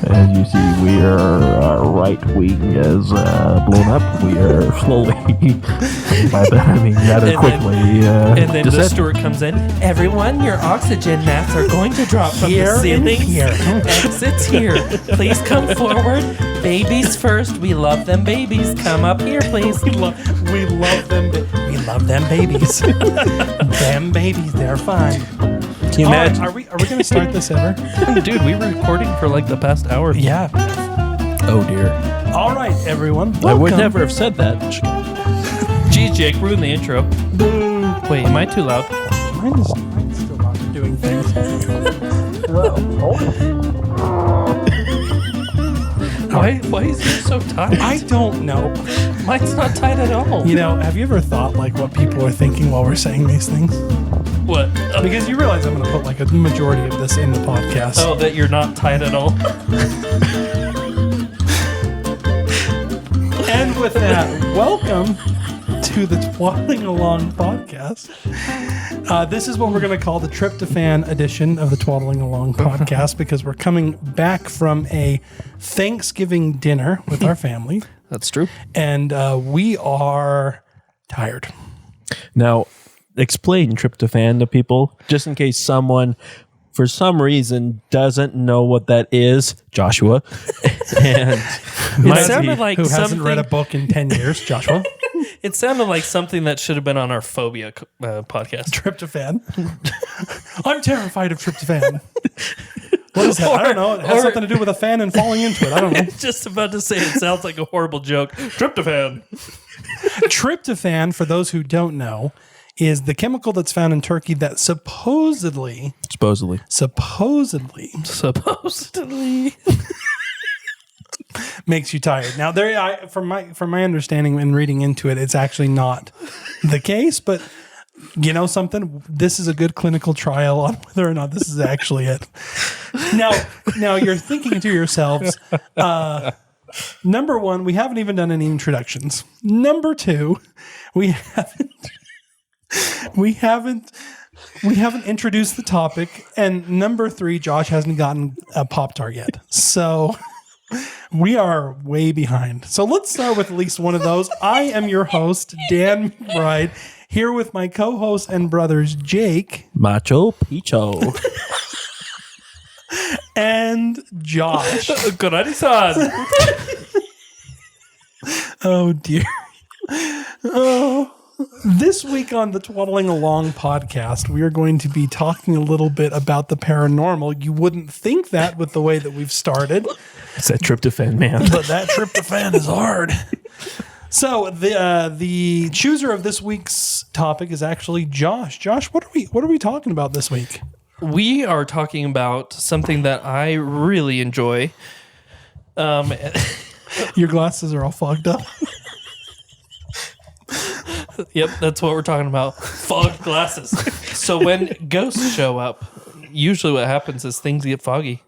As you see, our right wing is blown up. We are slowly, by that I mean rather quickly. And then the steward comes in. Everyone, your oxygen masks are going to drop from the ceiling. Here. Exits here. Please come forward. Babies first. We love them babies. Come up here, please. We love them. We love them babies. Them babies, they're fine. Can you imagine? Are we going to start this ever? Dude, we were recording for like the past hour. Yeah. Oh dear. All right, everyone. I would never have said that. Geez, Jake, ruined the intro. Wait, am I too loud? Mine's still not doing things. Why is yours so tight? I don't know. Mine's not tight at all. You know, have you ever thought like what people are thinking while we're saying these things? What? Because you realize I'm going to put like a majority of this in the podcast. Oh, that you're not tight at all? And with that, welcome to the Twaddling Along Podcast. This is what we're going to call the Tryptophan edition of the Twaddling Along Podcast because we're coming back from a Thanksgiving dinner with our family. That's true. And we are tired. Now, explain tryptophan to people, just in case someone, for some reason, doesn't know what that is. Joshua. And it sounded like who something, hasn't read a book in 10 years, Joshua. It sounded like something that should have been on our phobia podcast. Tryptophan. I'm terrified of tryptophan. What is that? I don't know. It has something to do with a fan and falling into it. I don't know. I was just about to say it sounds like a horrible joke. Tryptophan. Tryptophan, for those who don't know, is the chemical that's found in turkey that supposedly makes you tired. Now, from my understanding and reading into it, it's actually not the case. But you know something? This is a good clinical trial on whether or not this is actually it. Now you're thinking to yourselves, number one, we haven't even done any introductions. Number two, we haven't introduced the topic, and number three, Josh hasn't gotten a Pop-Tart yet. So we are way behind. So let's start with at least one of those. I am your host, Dan McBride, here with my co-host and brothers, Jake, Macho, Picchu, and Josh. Colonies. Oh dear. Oh. This week on the Twaddling Along Podcast, we are going to be talking a little bit about the paranormal. You wouldn't think that with the way that we've started. It's that tryptophan, man. But that tryptophan is hard. So the chooser of this week's topic is actually Josh. Josh, what are we talking about this week? We are talking about something that I really enjoy. Your glasses are all fogged up. Yep, that's what we're talking about. Fogged glasses. So when ghosts show up, usually what happens is things get foggy.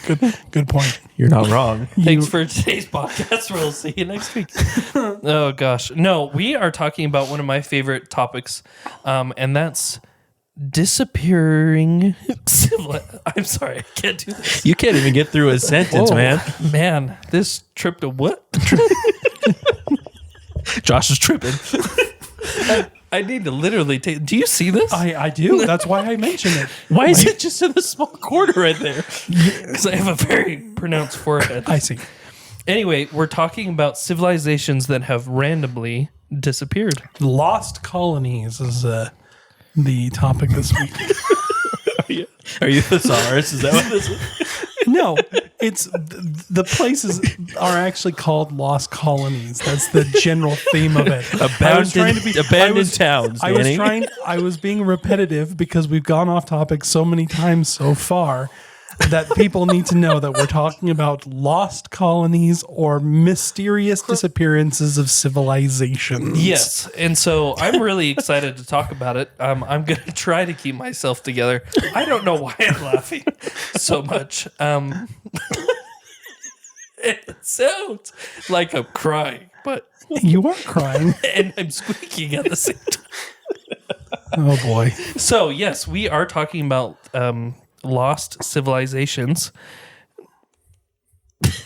Good point. You're not wrong. Thanks for today's podcast. We'll see you next week. Oh, gosh. No, we are talking about one of my favorite topics, and that's disappearing I'm sorry, I can't do this. You can't even get through a sentence, man. Man, this trip to what? Josh is tripping. I need to literally take... Do you see this? I do. That's why I mentioned it. Why is it just in a small corner right there? Because I have a very pronounced forehead. I see. Anyway, we're talking about civilizations that have randomly disappeared. Lost colonies is the topic this week. Are you thesaurus? Is that what this is? No, it's the places are actually called lost colonies. That's the general theme of it. Abandoned towns. I was being repetitive because we've gone off topic so many times so far that people need to know that we're talking about lost colonies or mysterious disappearances of civilizations. Yes, and so I'm really excited to talk about it. I'm going to try to keep myself together. I don't know why I'm laughing so much. It sounds like I'm crying, but... You are crying. And I'm squeaking at the same time. Oh, boy. So, yes, we are talking about... lost civilizations.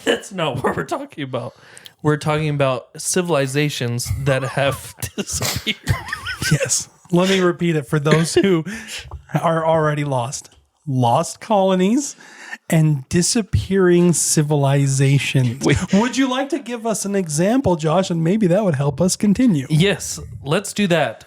That's not what we're talking about. We're talking about civilizations that have disappeared. Yes. Let me repeat it for those who are already lost. Lost colonies and disappearing civilizations. Would you like to give us an example, Josh? And maybe that would help us continue. Yes, let's do that.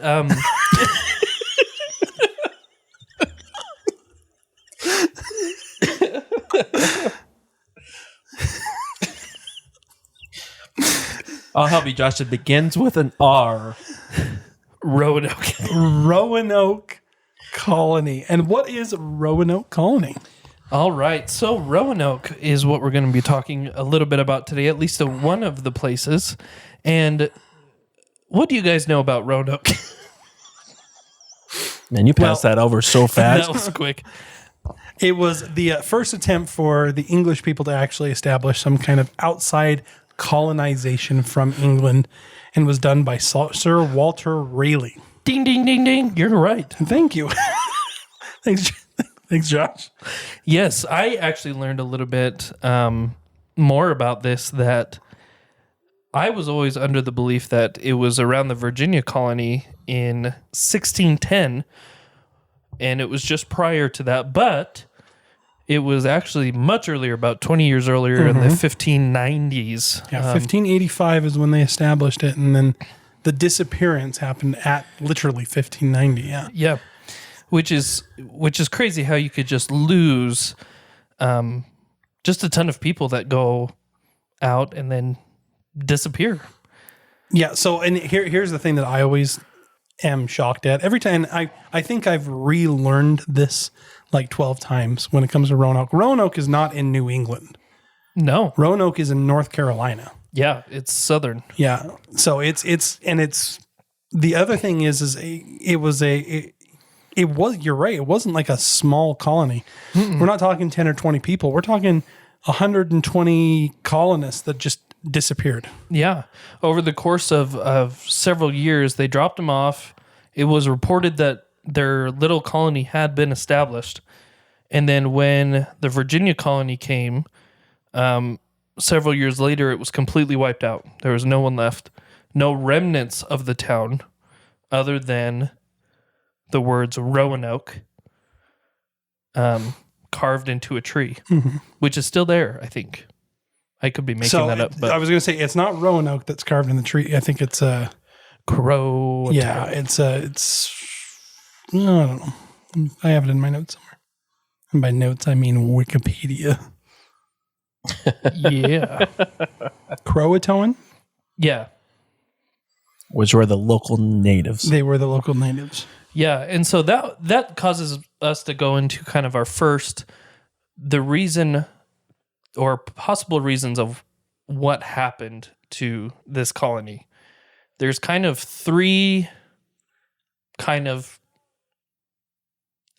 I'll help you, Josh. It begins with an R. Roanoke. Roanoke Colony. And what is Roanoke Colony? All right. So Roanoke is what we're going to be talking a little bit about today, at least one of the places. And what do you guys know about Roanoke? Man, you passed that over so fast. That was quick. It was the first attempt for the English people to actually establish some kind of outside colonization from England, and was done by Sir Walter Raleigh. Ding, ding, ding, ding. You're right. Thank you. Thanks, Josh. Yes, I actually learned a little bit more about this, that I was always under the belief that it was around the Virginia colony in 1610, and it was just prior to that, but it was actually much earlier, about 20 years earlier in the 1590s. Yeah, 1585 is when they established it, and then the disappearance happened at literally 1590. Yeah. Yeah. Which is crazy how you could just lose just a ton of people that go out and then disappear. Yeah. So, and here's the thing that I always am shocked at. Every time I think I've relearned this like 12 times when it comes to Roanoke. Roanoke is not in New England. No. Roanoke is in North Carolina. Yeah, it's southern. Yeah. So it's the other thing is it was you're right. It wasn't like a small colony. Mm-mm. We're not talking 10 or 20 people. We're talking 120 colonists that just disappeared. Yeah. Over the course of several years, they dropped them off. It was reported that their little colony had been established. And then when the Virginia colony came, several years later, it was completely wiped out. There was no one left. No remnants of the town other than the words Roanoke carved into a tree, which is still there, I think. I could be making that up. But I was going to say, it's not Roanoke that's carved in the tree. I think it's a... Crow. Yeah, it's I don't know. I have it in my notes somewhere. And by notes, I mean Wikipedia. Yeah. Croatoan? Yeah. Which were the local natives. They were the local natives. Yeah, and so that causes us to go into kind of the reason or possible reasons of what happened to this colony. There's kind of three kind of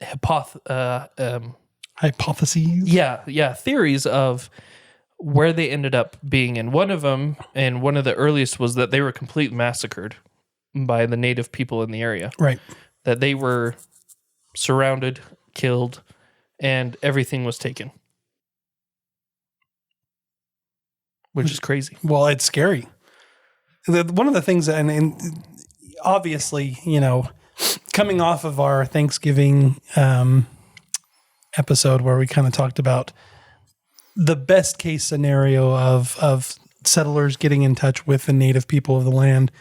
hypotheses. Yeah, theories of where they ended up being. And one of them, and one of the earliest, was that they were completely massacred by the native people in the area. Right. That they were surrounded, killed, and everything was taken. Which is crazy. Well, it's scary. One of the things, and obviously, coming off of our Thanksgiving episode where we kind of talked about the best case scenario of settlers getting in touch with the native people of the land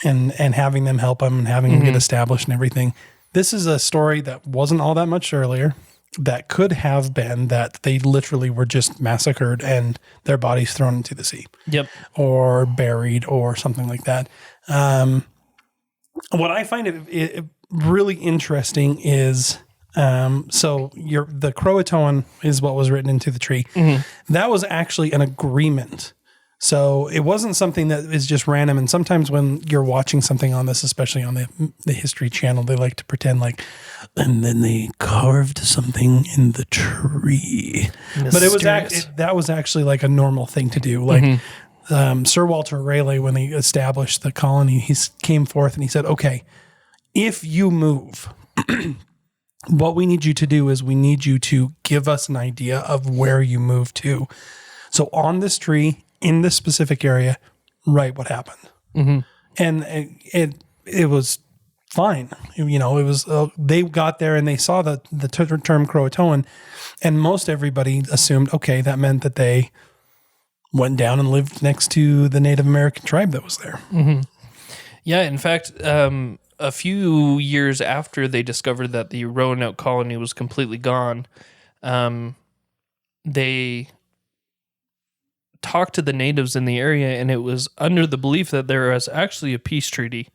and having them help them and having them get established and everything. This is a story that wasn't all that much earlier, that could have been that they literally were just massacred and their bodies thrown into the sea. Yep. Or buried or something like that. What I find it really interesting is, the Croatoan is what was written into the tree. Mm-hmm. That was actually an agreement. So it wasn't something that is just random. And sometimes when you're watching something on this, especially on the History Channel, they like to pretend like, and then they carved something in the tree. Mysterious. But that was actually like a normal thing to do. Like Sir Walter Raleigh, when he established the colony, he came forth and he said, okay, if you move what we need you to do is we need you to give us an idea of where you moved to. So on this tree, in this specific area, write what happened. Mm-hmm. And it was fine. You know, it was, they got there and they saw the term Croatoan, and most everybody assumed, okay, that meant that they went down and lived next to the Native American tribe that was there. Mm-hmm. Yeah, in fact, a few years after they discovered that the Roanoke colony was completely gone, they talked to the natives in the area, and it was under the belief that there was actually a peace treaty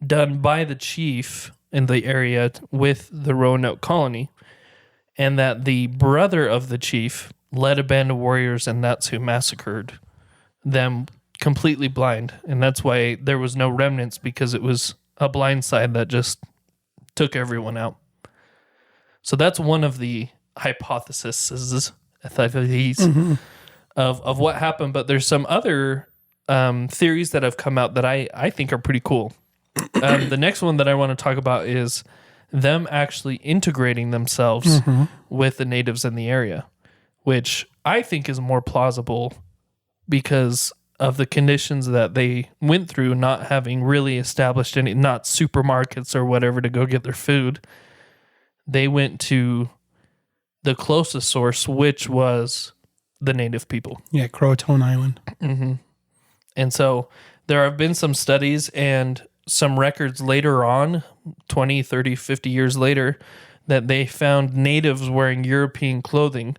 done by the chief in the area with the Roanoke colony, and that the brother of the chief led a band of warriors, and that's who massacred them completely blind. And that's why there was no remnants, because it was a blind side that just took everyone out. So that's one of the hypotheses of what happened. But there's some other theories that have come out that I think are pretty cool. The next one that I want to talk about is them actually integrating themselves with the natives in the area, which I think is more plausible because of the conditions that they went through, not having really established any, not supermarkets or whatever to go get their food. They went to the closest source, which was the native people. Yeah, Croatoan Island. Mm-hmm. And so there have been some studies and some records later on, 20, 30, 50 years later, that they found natives wearing European clothing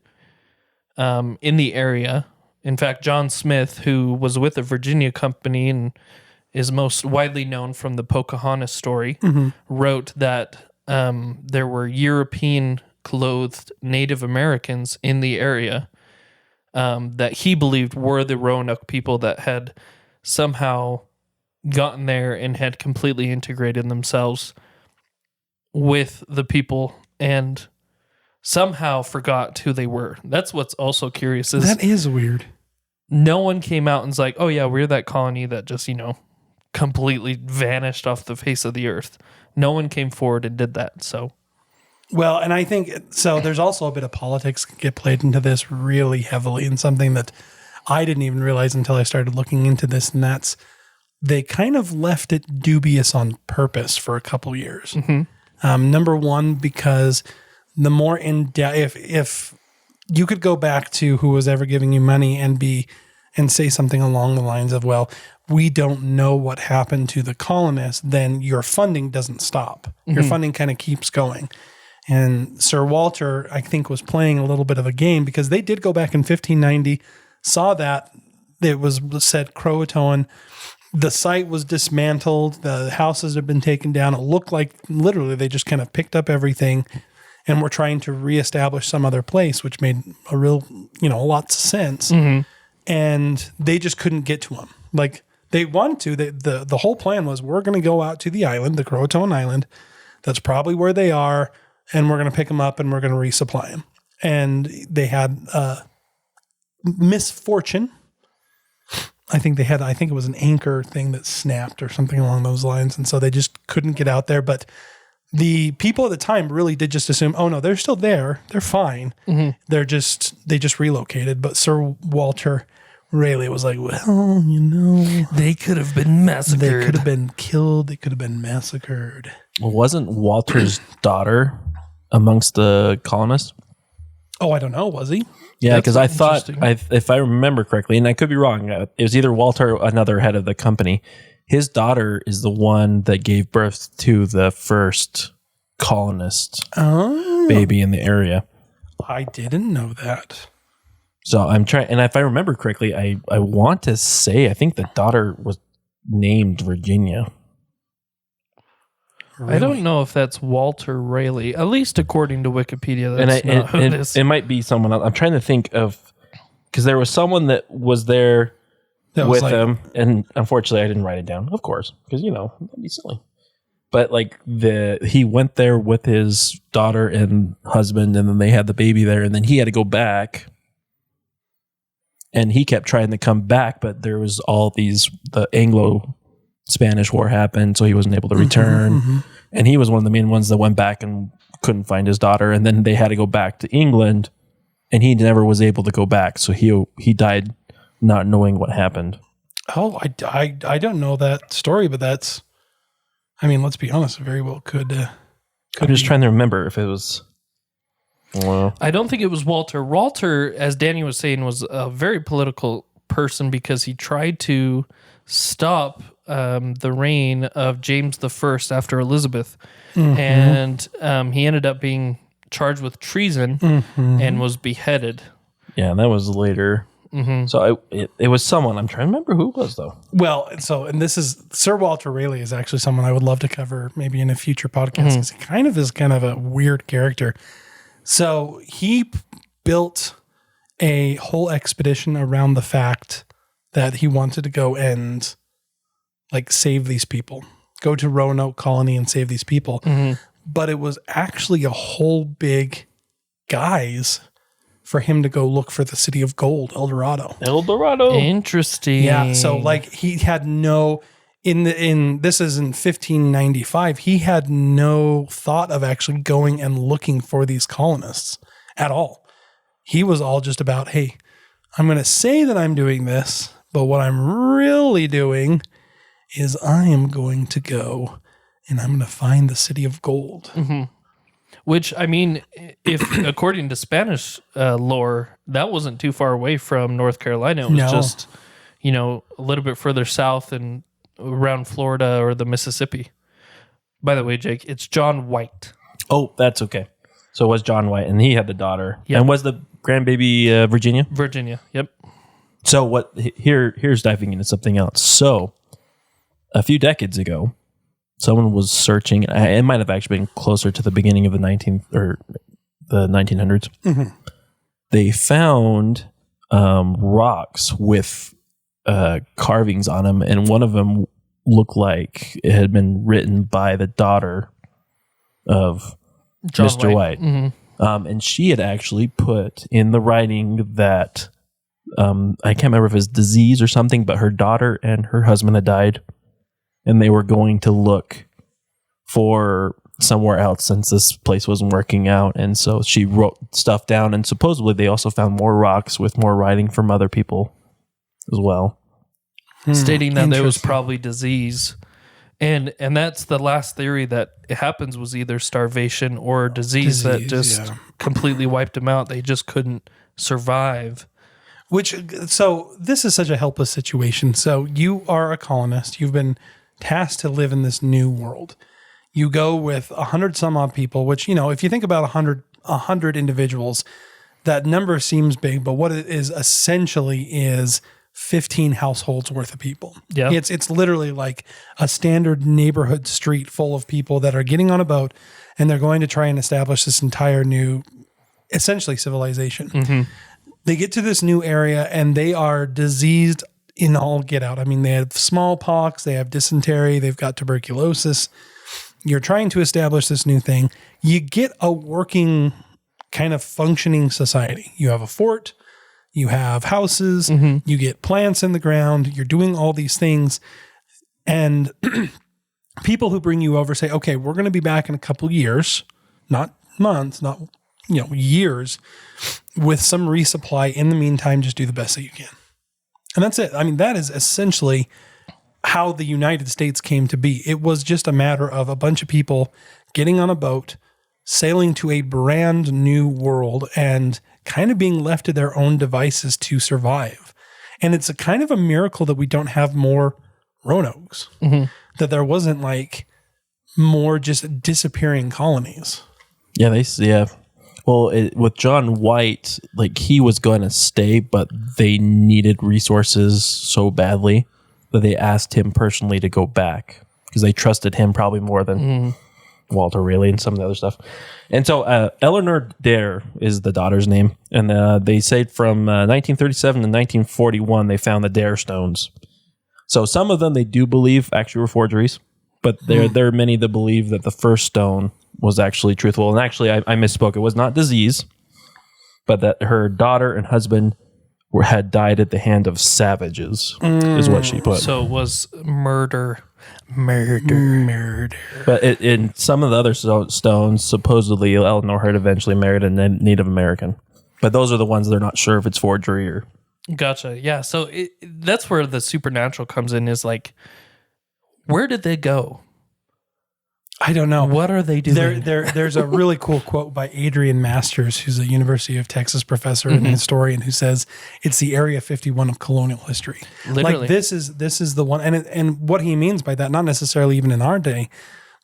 in the area. In fact, John Smith, who was with the Virginia Company and is most widely known from the Pocahontas story, wrote that there were European-clothed Native Americans in the area that he believed were the Roanoke people that had somehow gotten there and had completely integrated themselves with the people and somehow forgot who they were. That's what's also curious. That is weird. No one came out and was like, oh yeah, we're that colony that just, completely vanished off the face of the earth. No one came forward and did that. So, well, and I think, so there's also a bit of politics get played into this really heavily, and something that I didn't even realize until I started looking into this, and that's they kind of left it dubious on purpose for a couple years. Number one, because the more if you could go back to who was ever giving you money and say something along the lines of, well, we don't know what happened to the colonists, then your funding doesn't stop. Your funding kind of keeps going. And Sir Walter, I think, was playing a little bit of a game, because they did go back in 1590, saw that it was said Croatoan. The site was dismantled. The houses had been taken down. It looked like literally they just kind of picked up everything and were trying to reestablish some other place, which made a real, lots of sense. And they just couldn't get to them. Like, they wanted to. The whole plan was, we're going to go out to the island, the Croatoan Island. That's probably where they are. And we're going to pick them up and we're going to resupply them. And they had misfortune. I think it was an anchor thing that snapped or something along those lines. And so they just couldn't get out there. But the people at the time really did just assume, oh no, they're still there. They're fine. They just relocated. But Sir Walter Raleigh was like, well, they could have been massacred. They could have been killed. They could have been massacred. Well, wasn't Walter's daughter amongst the colonists? Oh, I don't know. Was he? Yeah, because I thought, if I remember correctly, and I could be wrong, it was either Walter or another head of the company. His daughter is the one that gave birth to the first colonist baby in the area. I didn't know that. So I'm trying, and if I remember correctly, I want to say, I think the daughter was named Virginia. Really? I don't know if that's Walter Raleigh, at least according to Wikipedia. That's not who it is. It might be someone else. I'm trying to think of, because there was someone that was there with him, and unfortunately I didn't write it down, of course, because that'd be silly. But he went there with his daughter and husband, and then they had the baby there, and then he had to go back, and he kept trying to come back, but there was the Anglo-Spanish War happened, so he wasn't able to return, and he was one of the main ones that went back and couldn't find his daughter, and then they had to go back to England, and he never was able to go back. So he died not knowing what happened. Oh, I don't know that story, but that's, I mean, let's be honest, very well could I'm just trying to remember if it was. Well, I don't think it was Walter. Walter, as Danny was saying, was a very political person because he tried to stop the reign of James I after Elizabeth. And he ended up being charged with treason and was beheaded. Yeah, that was later. So it was someone. I'm trying to remember who it was, though. Well, and this is Sir Walter Raleigh is actually someone I would love to cover maybe in a future podcast because he is kind of a weird character. So he built a whole expedition around the fact that he wanted to go and like save these people, go to Roanoke Colony and save these people. But it was actually a whole big guise for him to go look for the city of gold, El Dorado. Interesting. Yeah. So like he had no, this is in 1595, he had no thought of actually going and looking for these colonists at all. He was all just about, hey, I'm going to say that I'm doing this, but what I'm really doing is I am going to go and I'm going to find the city of gold. Which, I mean, if according to Spanish lore, that wasn't too far away from North Carolina. It was just, a little bit further south and around Florida or the Mississippi. By the way, Jake, it's John White. Oh, that's okay. So it was John White, and he had the daughter. Yep. And was the grandbaby Virginia? Virginia, yep. So here's diving into something else. So a few decades ago, someone was searching. It might have actually been closer to the beginning of the 1900s. They found rocks with carvings on them, and one of them looked like it had been written by the daughter of John Mr. White. And she had actually put in the writing that I can't remember if it was disease or something, but her daughter and her husband had died, and they were going to look for somewhere else since this place wasn't working out. And so she wrote stuff down, and supposedly they also found more rocks with more writing from other people as well, stating that there was probably disease. And that's the last theory that it happens was either starvation or disease that just completely wiped them out. They just couldn't survive. So this is such a helpless situation. So you are a colonist. You've been tasked to live in this new world. You go with 100 some odd people, which, if you think about 100 individuals, that number seems big, but what it is essentially is 15 households worth of people. Yeah. It's literally like a standard neighborhood street full of people that are getting on a boat and they're going to try and establish this entire new, essentially civilization. They get to this new area and they are diseased in all get out. I mean, they have smallpox, they have dysentery, they've got tuberculosis. You're trying to establish this new thing. You get a working kind of functioning society. You have a fort, you have houses, you get plants in the ground, you're doing all these things. And people who bring you over say, okay, we're going to be back in a couple years, not months, not years, with some resupply. In the meantime, just do the best that you can. And that's it. I mean, that is essentially how the United States came to be. It was just a matter of a bunch of people getting on a boat, sailing to a brand new world, and kind of being left to their own devices to survive. And it's a kind of a miracle that we don't have more Roanoke's, that there wasn't like more just disappearing colonies. Yeah. Well, with John White, like he was going to stay, but they needed resources so badly that they asked him personally to go back because they trusted him probably more than Walter Raleigh and some of the other stuff. And so Eleanor Dare is the daughter's name. And they say from 1937 to 1941, they found the Dare stones. So some of them they do believe actually were forgeries, but there are many that believe that the first stone was actually truthful. And actually, I misspoke. It was not disease, but that her daughter and husband had died at the hand of savages, is what she put. So it was murder. Murder. But in some of the other stones, supposedly Eleanor had eventually married a Native American. But those are the ones they're not sure if it's forgery or... Gotcha. Yeah. So that's where the supernatural comes in, is like, where did they go? I don't know. What are they doing? There's a really cool quote by Adrian Masters, who's a University of Texas professor and historian, who says it's the Area 51 of colonial history. Literally. Like this is the one, and what he means by that, not necessarily even in our day,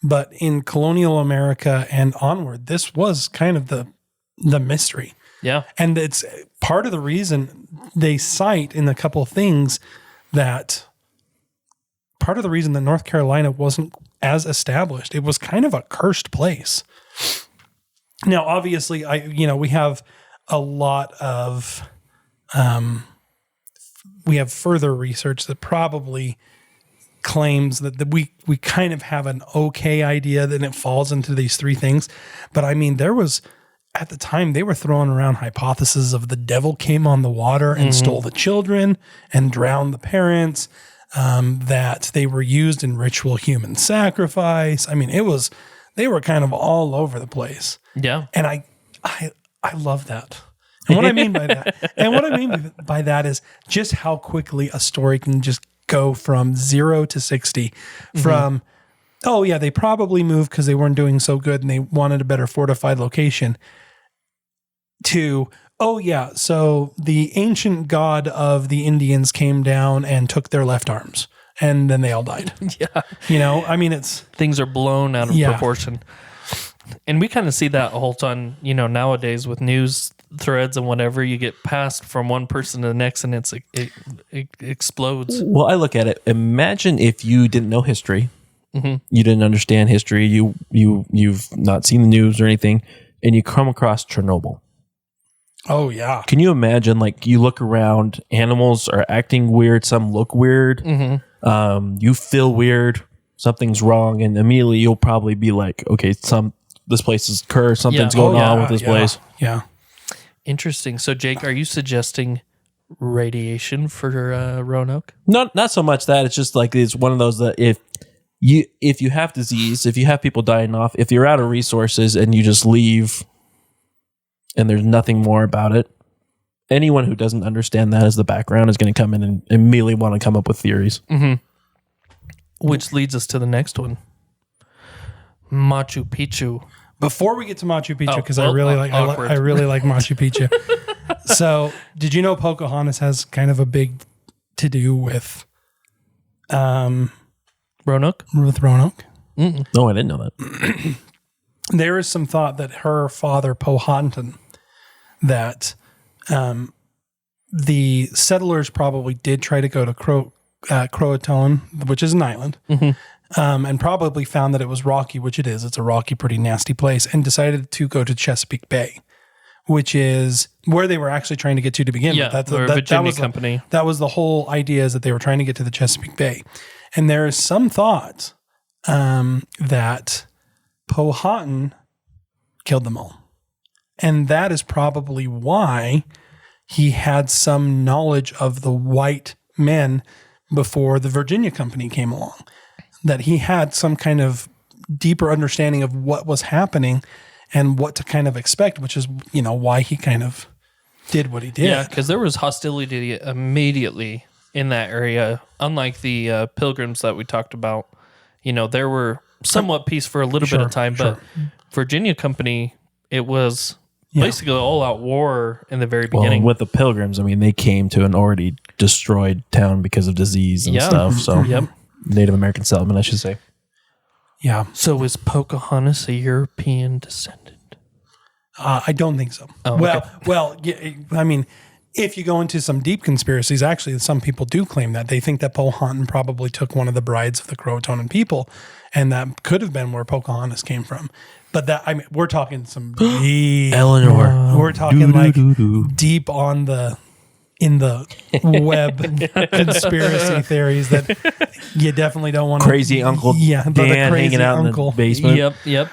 but in colonial America and onward, this was kind of the mystery. Yeah. And it's part of the reason they cite in a couple of things that part of the reason that North Carolina wasn't as established. It was kind of a cursed place. Now, obviously, we have a lot of, we have further research that probably claims that we kind of have an okay idea that it falls into these three things. But I mean, there was, at the time, they were throwing around hypotheses of the devil came on the water and stole the children and drowned the parents. That they were used in ritual human sacrifice. I mean, they were kind of all over the place. Yeah. And I love that. And what I mean by that is just how quickly a story can just go from 0 to 60 from, oh yeah, they probably moved because they weren't doing so good and they wanted a better fortified location, to, oh yeah, so the ancient god of the Indians came down and took their left arms, and then they all died. Yeah. I mean, it's... Things are blown out of proportion. And we kind of see that all the time, nowadays with news threads and whatever. You get passed from one person to the next, and it explodes. Well, I look at it. Imagine if you didn't know history, you didn't understand history, you've not seen the news or anything, and you come across Chernobyl. Oh, yeah. Can you imagine, like, you look around, animals are acting weird, some look weird, you feel weird, something's wrong, and immediately you'll probably be like, okay, this place is cursed, something's going on with this place. Yeah. Interesting. So, Jake, are you suggesting radiation for Roanoke? Not so much that. It's just like, it's one of those that if you have disease, if you have people dying off, if you're out of resources and you just leave and there's nothing more about it, anyone who doesn't understand that as the background is going to come in and immediately want to come up with theories. Which leads us to the next one. Machu Picchu. Before we get to Machu Picchu, because I really like Machu Picchu. So, did you know Pocahontas has kind of a big to do with Roanoke? With Roanoke? No, I didn't know that. There is some thought that her father, Powhatan, that the settlers probably did try to go to Croatoan, which is an island, and probably found that it was rocky, which it is. It's a rocky, pretty nasty place, and decided to go to Chesapeake Bay, which is where they were actually trying to get to begin with. Virginia Company. That was the whole idea, is that they were trying to get to the Chesapeake Bay. And there is some thought that Powhatan killed them all. And that is probably why he had some knowledge of the white men before the Virginia Company came along. That he had some kind of deeper understanding of what was happening and what to kind of expect, which is, why he kind of did what he did. Yeah, because there was hostility immediately in that area. Unlike the Pilgrims that we talked about, there were somewhat peace for a little bit of time, but Virginia Company, it was basically all out war in the very beginning. Well, with the Pilgrims, I mean, they came to an already destroyed town because of disease and stuff. So, Native American settlement, I should say. Yeah. So is Pocahontas a European descendant? I don't think so. Oh, well, I mean, if you go into some deep conspiracies, actually, some people do claim that. They think that Powhatan probably took one of the brides of the Croatoan people, and that could have been where Pocahontas came from. But we're talking some deep, Eleanor. We're talking like deep in the web conspiracy theories that you definitely don't want to. Crazy Uncle Dan hanging out in the basement. Yep.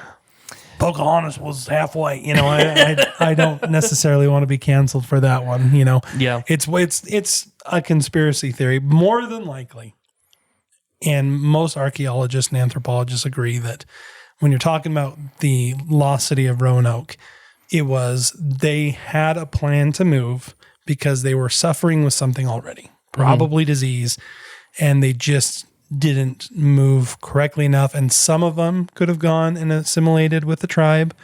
Pocahontas was halfway. I don't necessarily want to be canceled for that one. Yeah. It's a conspiracy theory. More than likely, And most archaeologists and anthropologists agree that when you're talking about the lost city of Roanoke, it was they had a plan to move because they were suffering with something already, probably disease, and they just didn't move correctly enough. And some of them could have gone and assimilated with the tribe.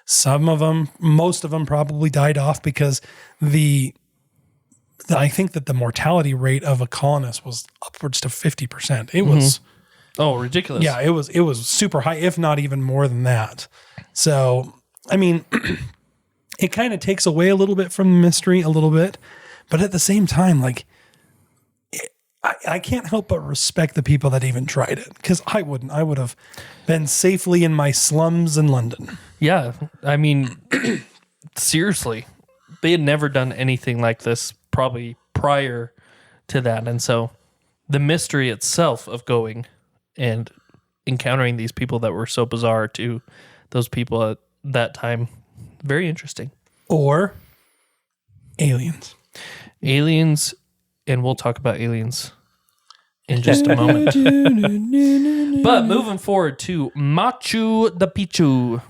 Some of them, most of them probably died off because I think that the mortality rate of a colonist was upwards to 50%. It was ridiculous. Yeah, it was super high, if not even more than that. So, I mean, it kind of takes away a little bit from the mystery, a little bit, but at the same time, like, I can't help but respect the people that even tried it, because I wouldn't. I would have been safely in my slums in London. Yeah, I mean, seriously, they had never done anything like this probably prior to that. And so the mystery itself of going and encountering these people that were so bizarre to those people at that time, very interesting. Or aliens. Aliens, and we'll talk about aliens in just a moment. But moving forward to Machu Picchu.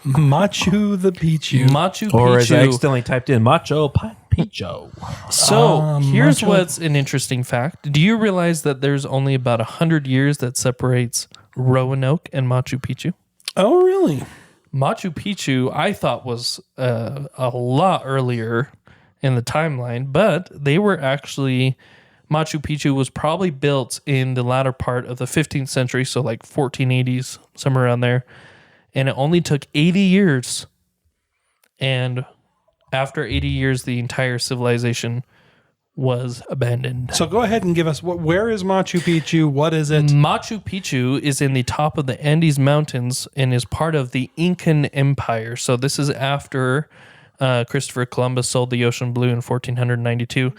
Machu Picchu. Machu Picchu. Or as I accidentally typed in, Macho Picchu. So here's Machu. what's an interesting fact. Do you realize that there's only about 100 years that separates Roanoke and Machu Picchu? Oh, really? Machu Picchu, I thought, was a lot earlier in the timeline, but they were actually, Machu Picchu was probably built in the latter part of the 15th century, so like 1480s, somewhere around there. And it only took 80 years. And after 80 years, the entire civilization was abandoned. So go ahead and give us, where is Machu Picchu? What is it? Machu Picchu is in the top of the Andes Mountains and is part of the Incan Empire. So this is after Christopher Columbus sold the ocean blue in 1492.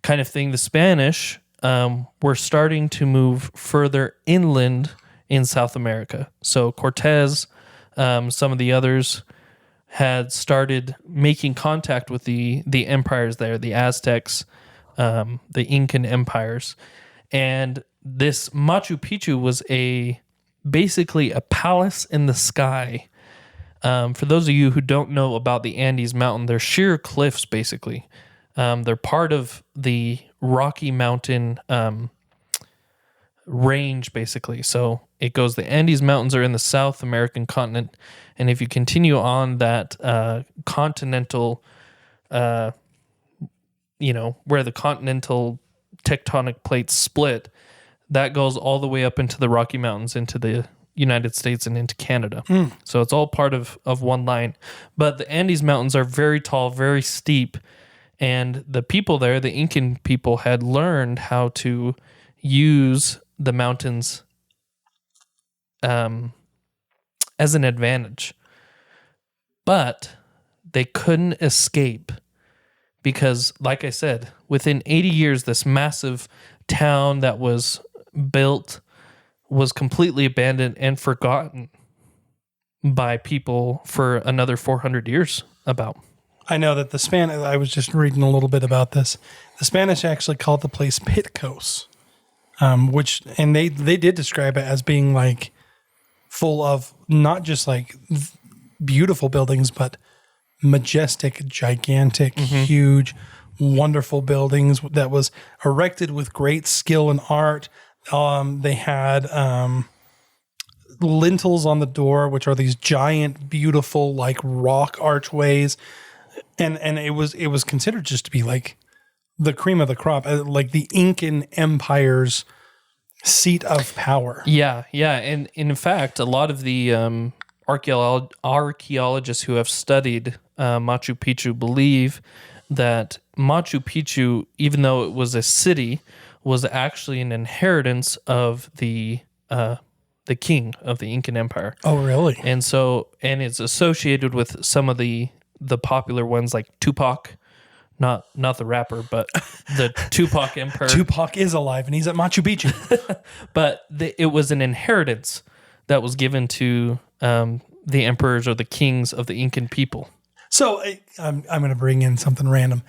Kind of thing. The Spanish were starting to move further inland in South America. So Cortez, some of the others had started making contact with the empires there, the Aztecs, the Incan empires. And this Machu Picchu was basically a palace in the sky. For those of you who don't know about the Andes Mountain, they're sheer cliffs, basically. They're part of the Rocky Mountain range, basically. So it goes, the Andes Mountains are in the South American continent. And if you continue on that continental, where the continental tectonic plates split, that goes all the way up into the Rocky Mountains, into the United States and into Canada. So it's all part of one line. But the Andes Mountains are very tall, very steep. And the people there, the Incan people, had learned how to use the mountains as an advantage. But they couldn't escape because, like I said, within 80 years, this massive town that was built was completely abandoned and forgotten by people for another 400 years about. I know that I was just reading a little bit about this. The Spanish actually called the place Pitcos, and they did describe it as being like full of not just like beautiful buildings, but majestic, gigantic, huge, wonderful buildings that was erected with great skill and art. They had lintels on the door, which are these giant, beautiful, like rock archways. And it was considered just to be like the cream of the crop, like the Incan Empire's seat of power. Yeah. And in fact, a lot of the archaeologists who have studied Machu Picchu believe that Machu Picchu, even though it was a city, was actually an inheritance of the king of the Incan Empire. Oh, really? And it's associated with some of the popular ones like Tupac, not the rapper, but the Tupac Emperor. Tupac is alive and he's at Machu Picchu. But it was an inheritance that was given to the emperors or the kings of the Incan people. So I'm going to bring in something random.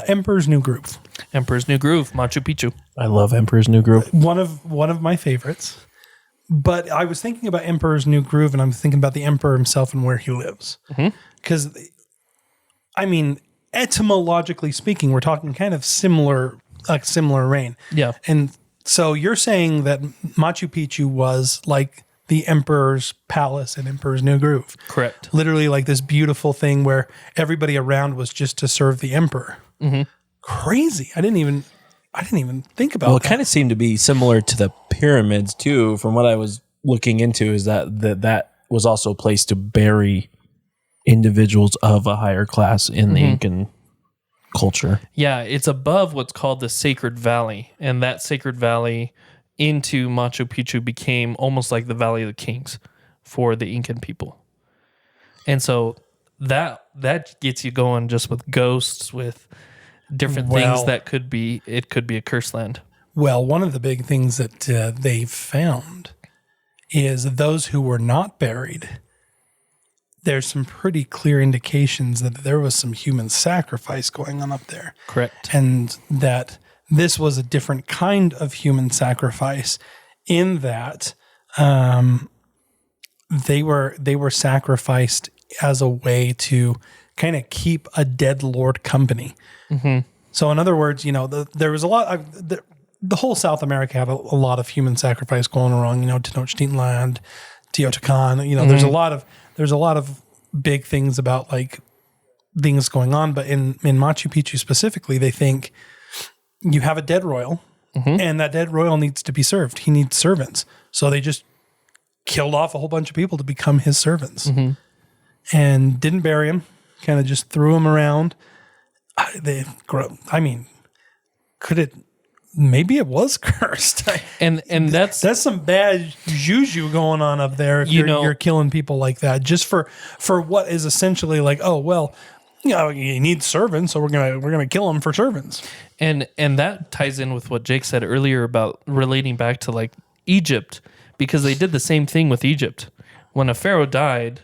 Emperor's New Groove. Emperor's New Groove, Machu Picchu. I love Emperor's New Groove. One of my favorites. But I was thinking about Emperor's New Groove, and I'm thinking about the emperor himself and where he lives. Because, I mean, etymologically speaking, we're talking kind of similar reign. Yeah. And so you're saying that Machu Picchu was like the emperor's palace in Emperor's New Groove. Correct. Literally like this beautiful thing where everybody around was just to serve the emperor. Crazy. I didn't even think about that. Well, it kind of seemed to be similar to the pyramids too. From what I was looking into, is that was also a place to bury individuals of a higher class in the Incan culture. Yeah, it's above what's called the Sacred Valley, and that Sacred Valley into Machu Picchu became almost like the Valley of the Kings for the Incan people. And so that gets you going just with ghosts, with different things that could be a cursed land. Well, one of the big things that they found is those who were not buried, there's some pretty clear indications that there was some human sacrifice going on up there. Correct. And that this was a different kind of human sacrifice in that they were sacrificed as a way to kind of keep a dead lord company. So in other words, there was a lot the whole South America had a lot of human sacrifice going wrong, Tenochtitlan, Teotihuacan, there's a lot of big things about like things going on, but in Machu Picchu specifically, they think you have a dead royal and that dead royal needs to be served. He needs servants. So they just killed off a whole bunch of people to become his servants and didn't bury him, kind of just threw him around. Maybe it was cursed. And that's some bad juju going on up there. If you're killing people like that just for what is essentially like, oh, well, you need servants, so we're gonna kill them for servants. And that ties in with what Jake said earlier about relating back to like Egypt, because they did the same thing with Egypt. When a pharaoh died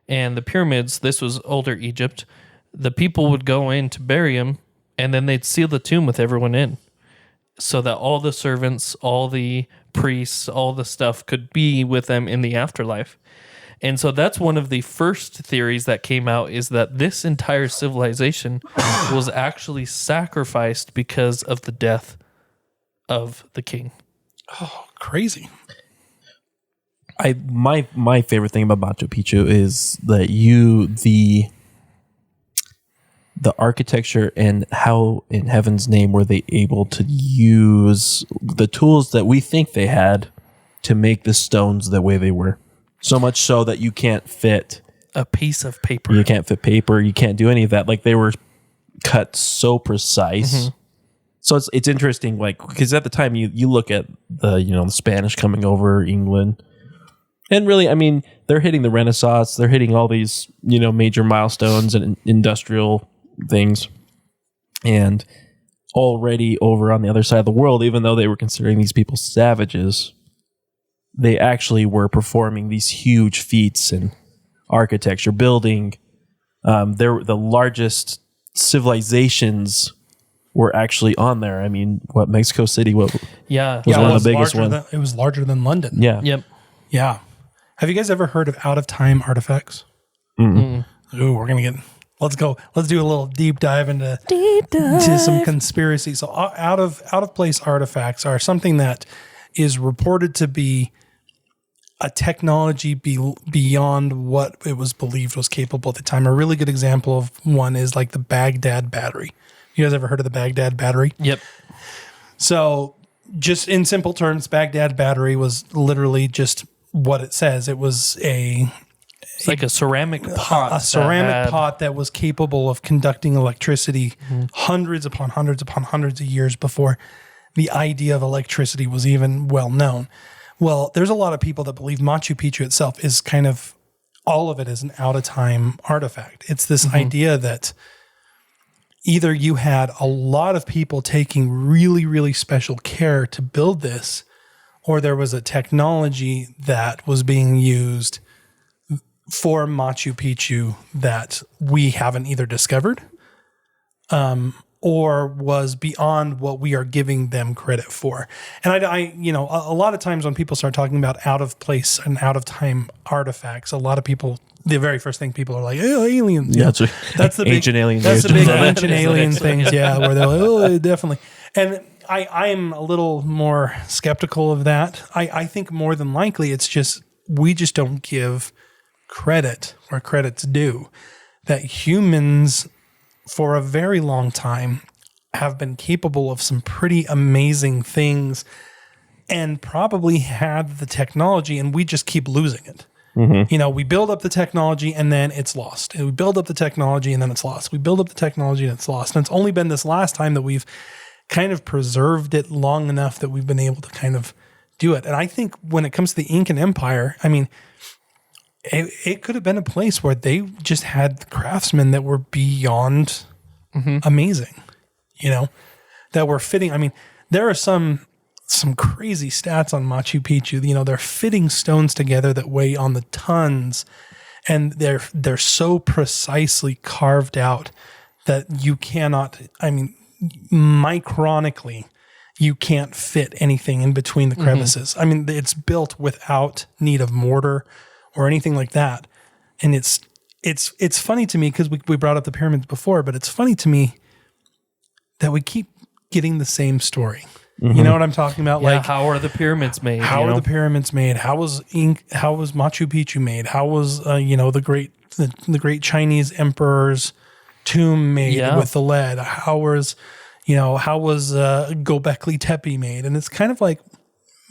and the pyramids, this was older Egypt, the people would go in to bury him, and then they'd seal the tomb with everyone in, so that all the servants, all the priests, all the stuff could be with them in the afterlife. And so that's one of the first theories that came out, is that this entire civilization was actually sacrificed because of the death of the king. Oh, crazy. My favorite thing about Machu Picchu is that the architecture and how in heaven's name were they able to use the tools that we think they had to make the stones the way they were. So much so that you can't fit a piece of paper. You can't fit paper. You can't do any of that. Like, they were cut so precise. So it's interesting, like, because at the time you look at the Spanish coming over England, and really, I mean, they're hitting the Renaissance. They're hitting all these major milestones and industrial things, and already over on the other side of the world, even though they were considering these people savages, they actually were performing these huge feats in architecture, building. They're the largest civilizations were actually on there. I mean, Mexico City? Was one of the biggest ones. It was larger than London. Yeah. Yep. Yeah. Have you guys ever heard of out of time artifacts? Ooh, let's go. Let's do a little deep dive into some conspiracy. So out of place artifacts are something that is reported to be a technology beyond what it was believed was capable at the time. A really good example of one is like the Baghdad battery. You guys ever heard of the Baghdad battery? Yep. So just in simple terms, Baghdad battery was literally just what it says. It was it's like a ceramic pot. A ceramic pot that was capable of conducting electricity hundreds upon hundreds upon hundreds of years before the idea of electricity was even well known. Well, there's a lot of people that believe Machu Picchu itself is kind of, all of it is an out-of-time artifact. It's this idea that either you had a lot of people taking really, really special care to build this, or there was a technology that was being used for Machu Picchu that we haven't either discovered or was beyond what we are giving them credit for. And I a lot of times when people start talking about out of place and out of time artifacts, a lot of people, the very first thing people are like, oh, aliens. Yeah, that's the ancient big, alien. that's the big ancient alien things. Yeah. Where they're like, oh, definitely. And I am a little more skeptical of that. I think more than likely it's just, we just don't give credit where credit's due. That humans for a very long time have been capable of some pretty amazing things and probably had the technology, and we just keep losing it. Mm-hmm. We build up the technology and then it's lost. And we build up the technology and then it's lost. We build up the technology and it's lost. And it's only been this last time that we've kind of preserved it long enough that we've been able to kind of do it. And I think when it comes to the Incan Empire, I mean, it could have been a place where they just had craftsmen that were beyond amazing, that were fitting. I mean, there are some crazy stats on Machu Picchu. They're fitting stones together that weigh on the tons, and they're so precisely carved out that you cannot, micronically, you can't fit anything in between the crevices. I mean, it's built without need of mortar or anything like that. And it's funny to me because we brought up the pyramids before, but it's funny to me that we keep getting the same story. Mm-hmm. You know what I'm talking about? Yeah, like, how are the pyramids made? How are the pyramids made? How was Machu Picchu made? How was the great Chinese emperor's tomb made with the lead? How was Göbekli Tepe made? And it's kind of like,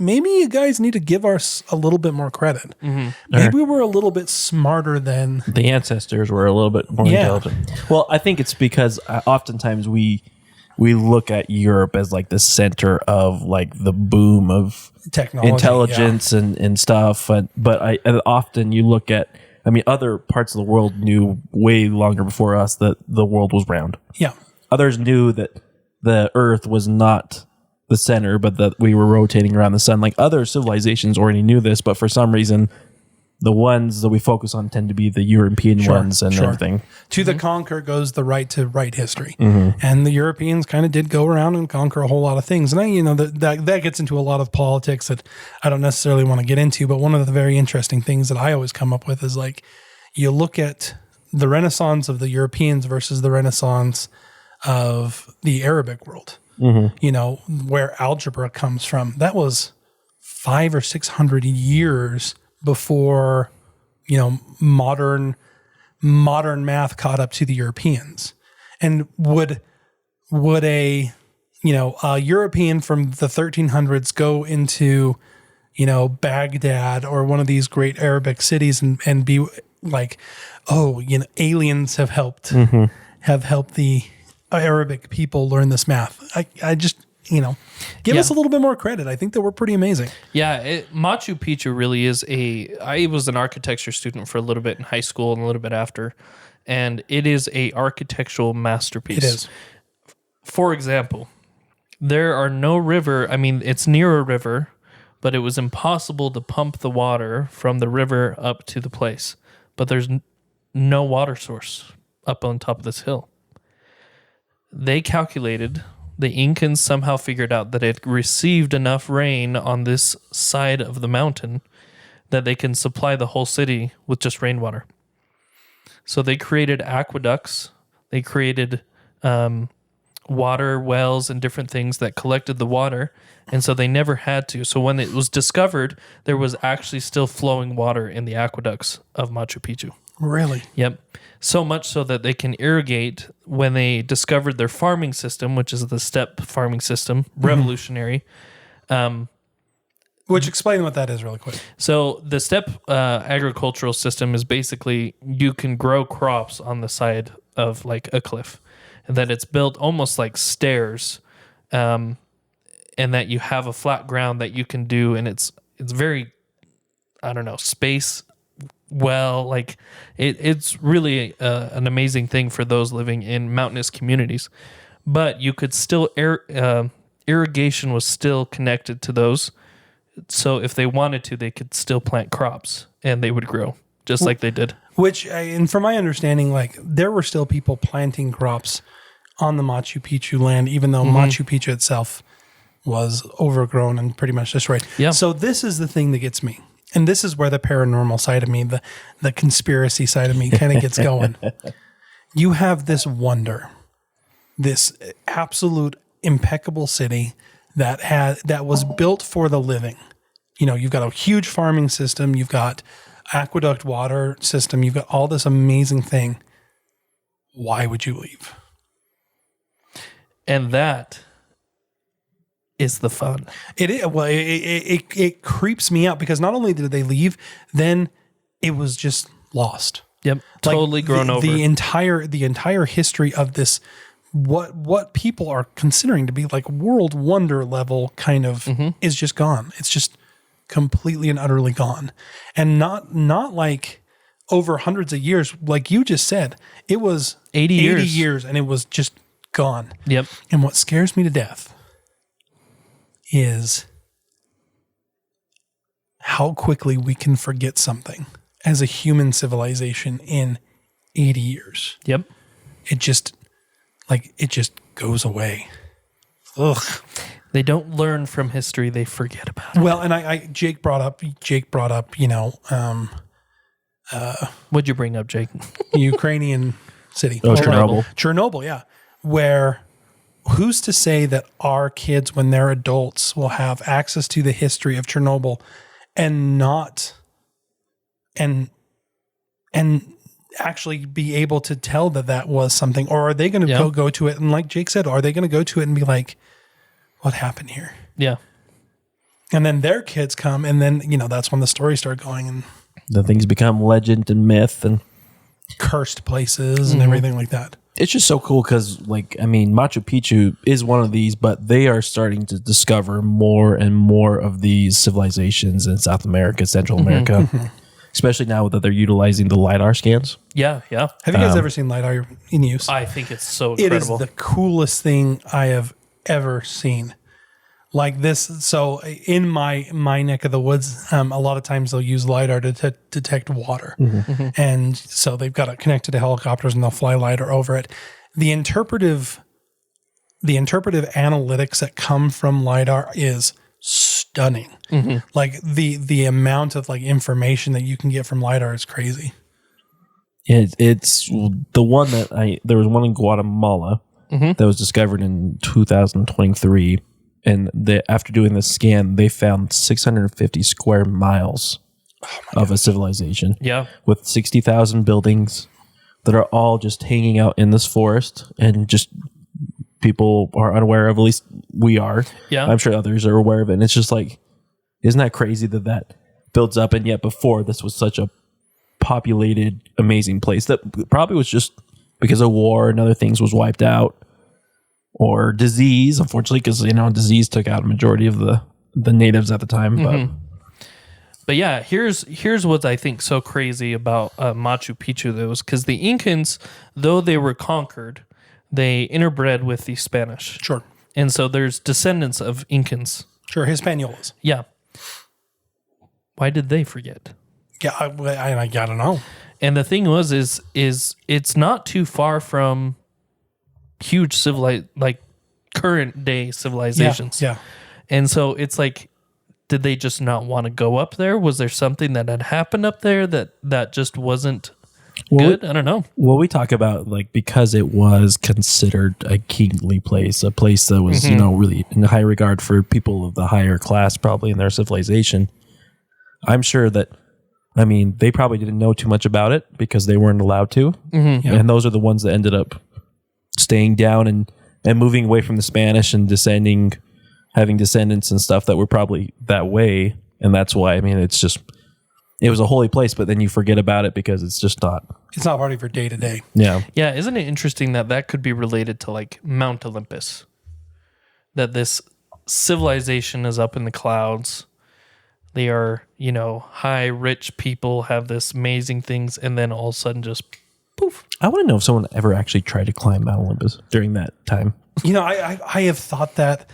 maybe you guys need to give us a little bit more credit. Mm-hmm. Maybe we're a little bit smarter than the ancestors were a little bit more intelligent. Well, I think it's because oftentimes we look at Europe as like the center of like the boom of technology, intelligence and stuff. But often you look at, other parts of the world knew way longer before us that the world was round. Yeah. Others knew that the earth was not the center, but that we were rotating around the sun. Like other civilizations already knew this, but for some reason, the ones that we focus on tend to be the European ones and everything. To the conquer goes the right to write history. Mm-hmm. And the Europeans kind of did go around and conquer a whole lot of things. And that gets into a lot of politics that I don't necessarily want to get into, but one of the very interesting things that I always come up with is like, you look at the Renaissance of the Europeans versus the Renaissance of the Arabic world. Mm-hmm. Where algebra comes from. That was 500 or 600 years before, modern math caught up to the Europeans. And would a European from the 1300s go into, Baghdad or one of these great Arabic cities and be like, aliens have helped the Arabic people learn this math. I just, give us a little bit more credit. I think that we're pretty amazing. Yeah, Machu Picchu really is I was an architecture student for a little bit in high school and a little bit after, and it is a architectural masterpiece. It is. For example, there are no river. It's near a river, but it was impossible to pump the water from the river up to the place. But there's no water source up on top of this hill. They calculated, the Incans somehow figured out that it received enough rain on this side of the mountain that they can supply the whole city with just rainwater. So they created aqueducts, they created water wells and different things that collected the water, and so they never had to. So when it was discovered, there was actually still flowing water in the aqueducts of Machu Picchu. Really? Yep. So much so that they can irrigate. When they discovered their farming system, which is the steppe farming system, revolutionary. Which, explain what that is really quick. So the steppe agricultural system is basically you can grow crops on the side of like a cliff, and that it's built almost like stairs, and that you have a flat ground that you can do, and it's very, space. Well, like it's really an amazing thing for those living in mountainous communities, but you could still irrigation was still connected to those. So if they wanted to, they could still plant crops and they would grow just like they did. Which, and from my understanding, like there were still people planting crops on the Machu Picchu land, even though Machu Picchu itself was overgrown and pretty much destroyed. Yeah. So this is the thing that gets me. And this is where the paranormal side of me, the conspiracy side of me kind of gets going. You have this wonder, this absolute impeccable city that was built for the living. You know, you've got a huge farming system, you've got aqueduct water system, you've got all this amazing thing. Why would you leave? And that is the fun. It creeps me out because not only did they leave, then it was just lost. Yep, totally grown over. The entire history of this, what people are considering to be like world wonder level kind of is just gone. It's just completely and utterly gone, and not like over hundreds of years, like you just said. It was 80 years, and it was just gone. Yep. And what scares me to death is how quickly we can forget something as a human civilization in 80 years. Yep. It just goes away. Ugh. They don't learn from history; they forget about it. Well, and Jake brought up, you know, What'd you bring up, Jake? Ukrainian city. Oh, Chernobyl. Chernobyl, yeah. Where who's to say that our kids, when they're adults, will have access to the history of Chernobyl and not and actually be able to tell that was something? Or are they going to go to it and, like Jake said, are they going to go to it and be like, what happened here? Yeah. And then their kids come, and then, you know, that's when the stories start going, and the things become legend and myth and cursed places and everything like that. It's just so cool because, like, I mean, Machu Picchu is one of these, but they are starting to discover more and more of these civilizations in South America, Central America, especially now that they're utilizing the LiDAR scans. Yeah, yeah. Have you guys ever seen LiDAR in use? I think it's so incredible. It is the coolest thing I have ever seen. Like this, so in my neck of the woods, a lot of times they'll use LiDAR to detect water. And so they've got it connected to helicopters and they'll fly LiDAR over it. The interpretive analytics that come from LiDAR is stunning. Like the amount of like information that you can get from LiDAR is crazy. It's the one that there was one in Guatemala that was discovered in 2023. And after doing the scan, they found 650 square miles of a civilization. Yeah. With 60,000 buildings that are all just hanging out in this forest, and just people are unaware of, at least we are. Yeah. I'm sure others are aware of it. And it's just like, isn't that crazy that builds up? And yet before, this was such a populated, amazing place that probably was just because of war and other things was wiped out. Or disease, unfortunately, because, you know, disease took out a majority of the natives at the time. But yeah, here's what I think so crazy about Machu Picchu, though, is because the Incans, though they were conquered, they interbred with the Spanish. Sure. And so there's descendants of Incans. Sure, Hispaniolas. Yeah. Why did they forget? Yeah, I don't know. And the thing is it's not too far from huge current day civilizations. Yeah. And so it's like, did they just not want to go up there? Was there something that had happened up there that just wasn't good? I don't know. Well, we talk about, like, because it was considered a kingly place, a place that was, you know, really in high regard for people of the higher class, probably in their civilization. I'm sure that, I mean, they probably didn't know too much about it because they weren't allowed to. And those are the ones that ended up staying down and moving away from the Spanish and having descendants and stuff that were probably that way. And that's why, I mean, it was a holy place, but then you forget about it because it's not part of your day to day. Yeah. Yeah. Isn't it interesting that could be related to like Mount Olympus? That this civilization is up in the clouds. They are, you know, high, rich people, have this amazing things, and then all of a sudden just poof. I want to know if someone ever actually tried to climb Mount Olympus during that time. You know, I have thought that,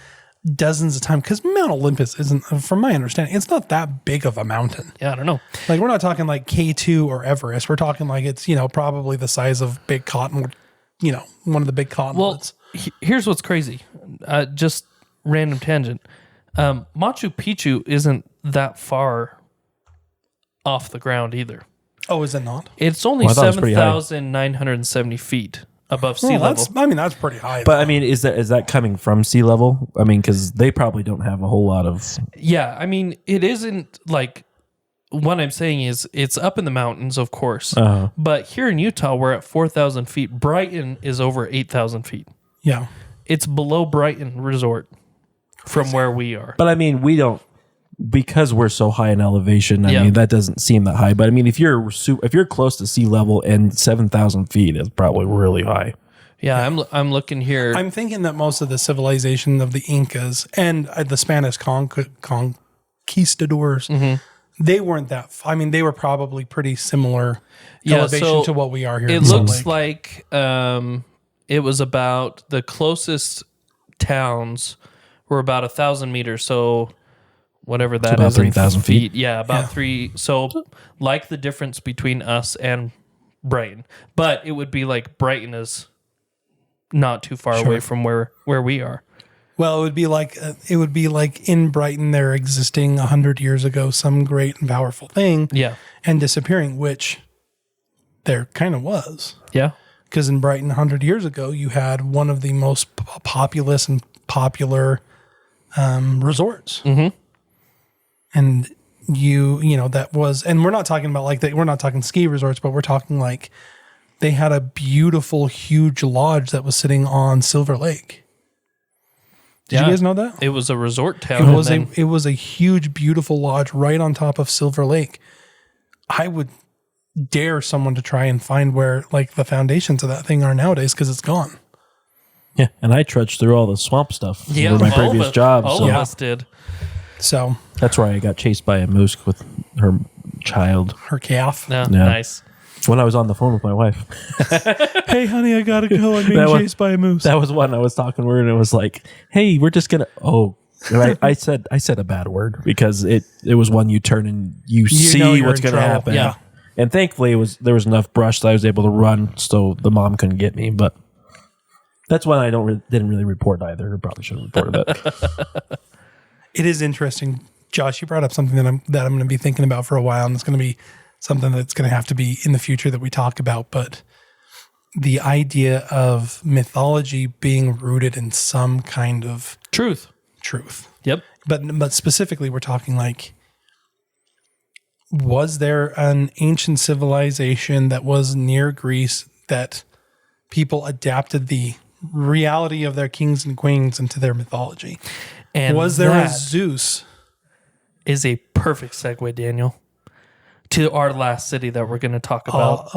dozens of times, because Mount Olympus isn't, from my understanding, it's not that big of a mountain. Yeah, I don't know. Like, we're not talking like K2 or Everest. We're talking like it's, probably the size of big cotton, one of the big cottonwoods. Well, here's what's crazy. Just random tangent. Machu Picchu isn't that far off the ground either. Oh, is it not? It's only Well, I thought it was pretty high. 7,970 feet above sea level. That's pretty high. But I mean, is that coming from sea level? I mean, because they probably don't have a whole lot of. Yeah, I mean, it isn't like what I'm saying is it's up in the mountains, of course. Uh-huh. But here in Utah, we're at 4,000 feet. Brighton is over 8,000 feet. Yeah. It's below Brighton Resort from where we are. But I mean, we don't, because we're so high in elevation. I Yeah. mean, that doesn't seem that high. But I mean, if you're close to sea level and 7,000 feet, is probably really high. Yeah, I'm looking here. I'm thinking that most of the civilization of the Incas and the Spanish conquistadors, they weren't that. They were probably pretty similar elevation so to what we are here. it in Salt looks Lake. like it was about the closest towns were about 1,000 meters. So whatever that about is in 3,000 feet. Yeah, about 3. So like the difference between us and Brighton, but it would be like Brighton is not too far away from where we are. Well, it would be like in Brighton there existing 100 years ago some great and powerful thing, and disappearing, which there kind of was. Yeah. Because in Brighton 100 years ago, you had one of the most populous and popular resorts. Mm-hmm. And that was, and we're not talking about we're not talking ski resorts, but we're talking like they had a beautiful, huge lodge that was sitting on Silver Lake. Did you guys know that? It was a resort town. It was a huge, beautiful lodge right on top of Silver Lake. I would dare someone to try and find where the foundations of that thing are nowadays, because it's gone. Yeah, and I trudged through all the swamp stuff for my all previous of job. All So of us did. So that's where I got chased by a moose with her child. her calf. Yeah. Nice. When I was on the phone with my wife. Hey, honey, I gotta go. I'm being chased by a moose. That was one I was talking with, and it was like, "Hey, we're just gonna." Oh, and I said a bad word because it was one you turn and you see what's gonna happen. Yeah. And thankfully, there was enough brush that I was able to run, so the mom couldn't get me. But that's one I didn't really report either. I probably should have reported that. It is interesting, Josh. You brought up something that I'm going to be thinking about for a while, and it's going to be something that's going to have to be in the future that we talk about. But the idea of mythology being rooted in some kind of Truth. Yep. But specifically, we're talking was there an ancient civilization that was near Greece that people adapted the reality of their kings and queens into their mythology? And was there a Zeus? Is a perfect segue, Daniel, to our last city that we're going to talk about.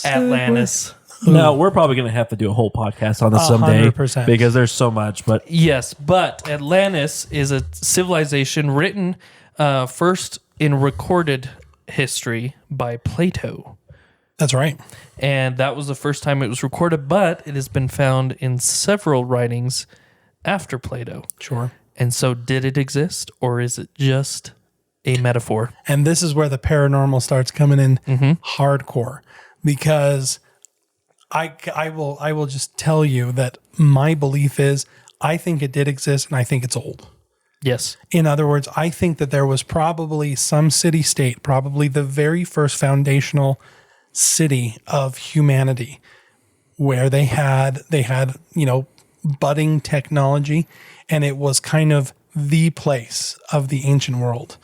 Atlantis. No, we're probably going to have to do a whole podcast on this someday 100%. because there's so much. But Yes, but Atlantis is a civilization written first in recorded history by Plato. That's right. And that was the first time it was recorded, but it has been found in several writings after Plato. Sure. And so did it exist, or is it just a metaphor? And this is where the paranormal starts coming in hardcore, because I will just tell you that my belief is I think it did exist, and I think it's old. Yes. In other words, I think that there was probably some city-state, probably the very first foundational city of humanity, where they had budding technology, and it was kind of the place of the ancient world.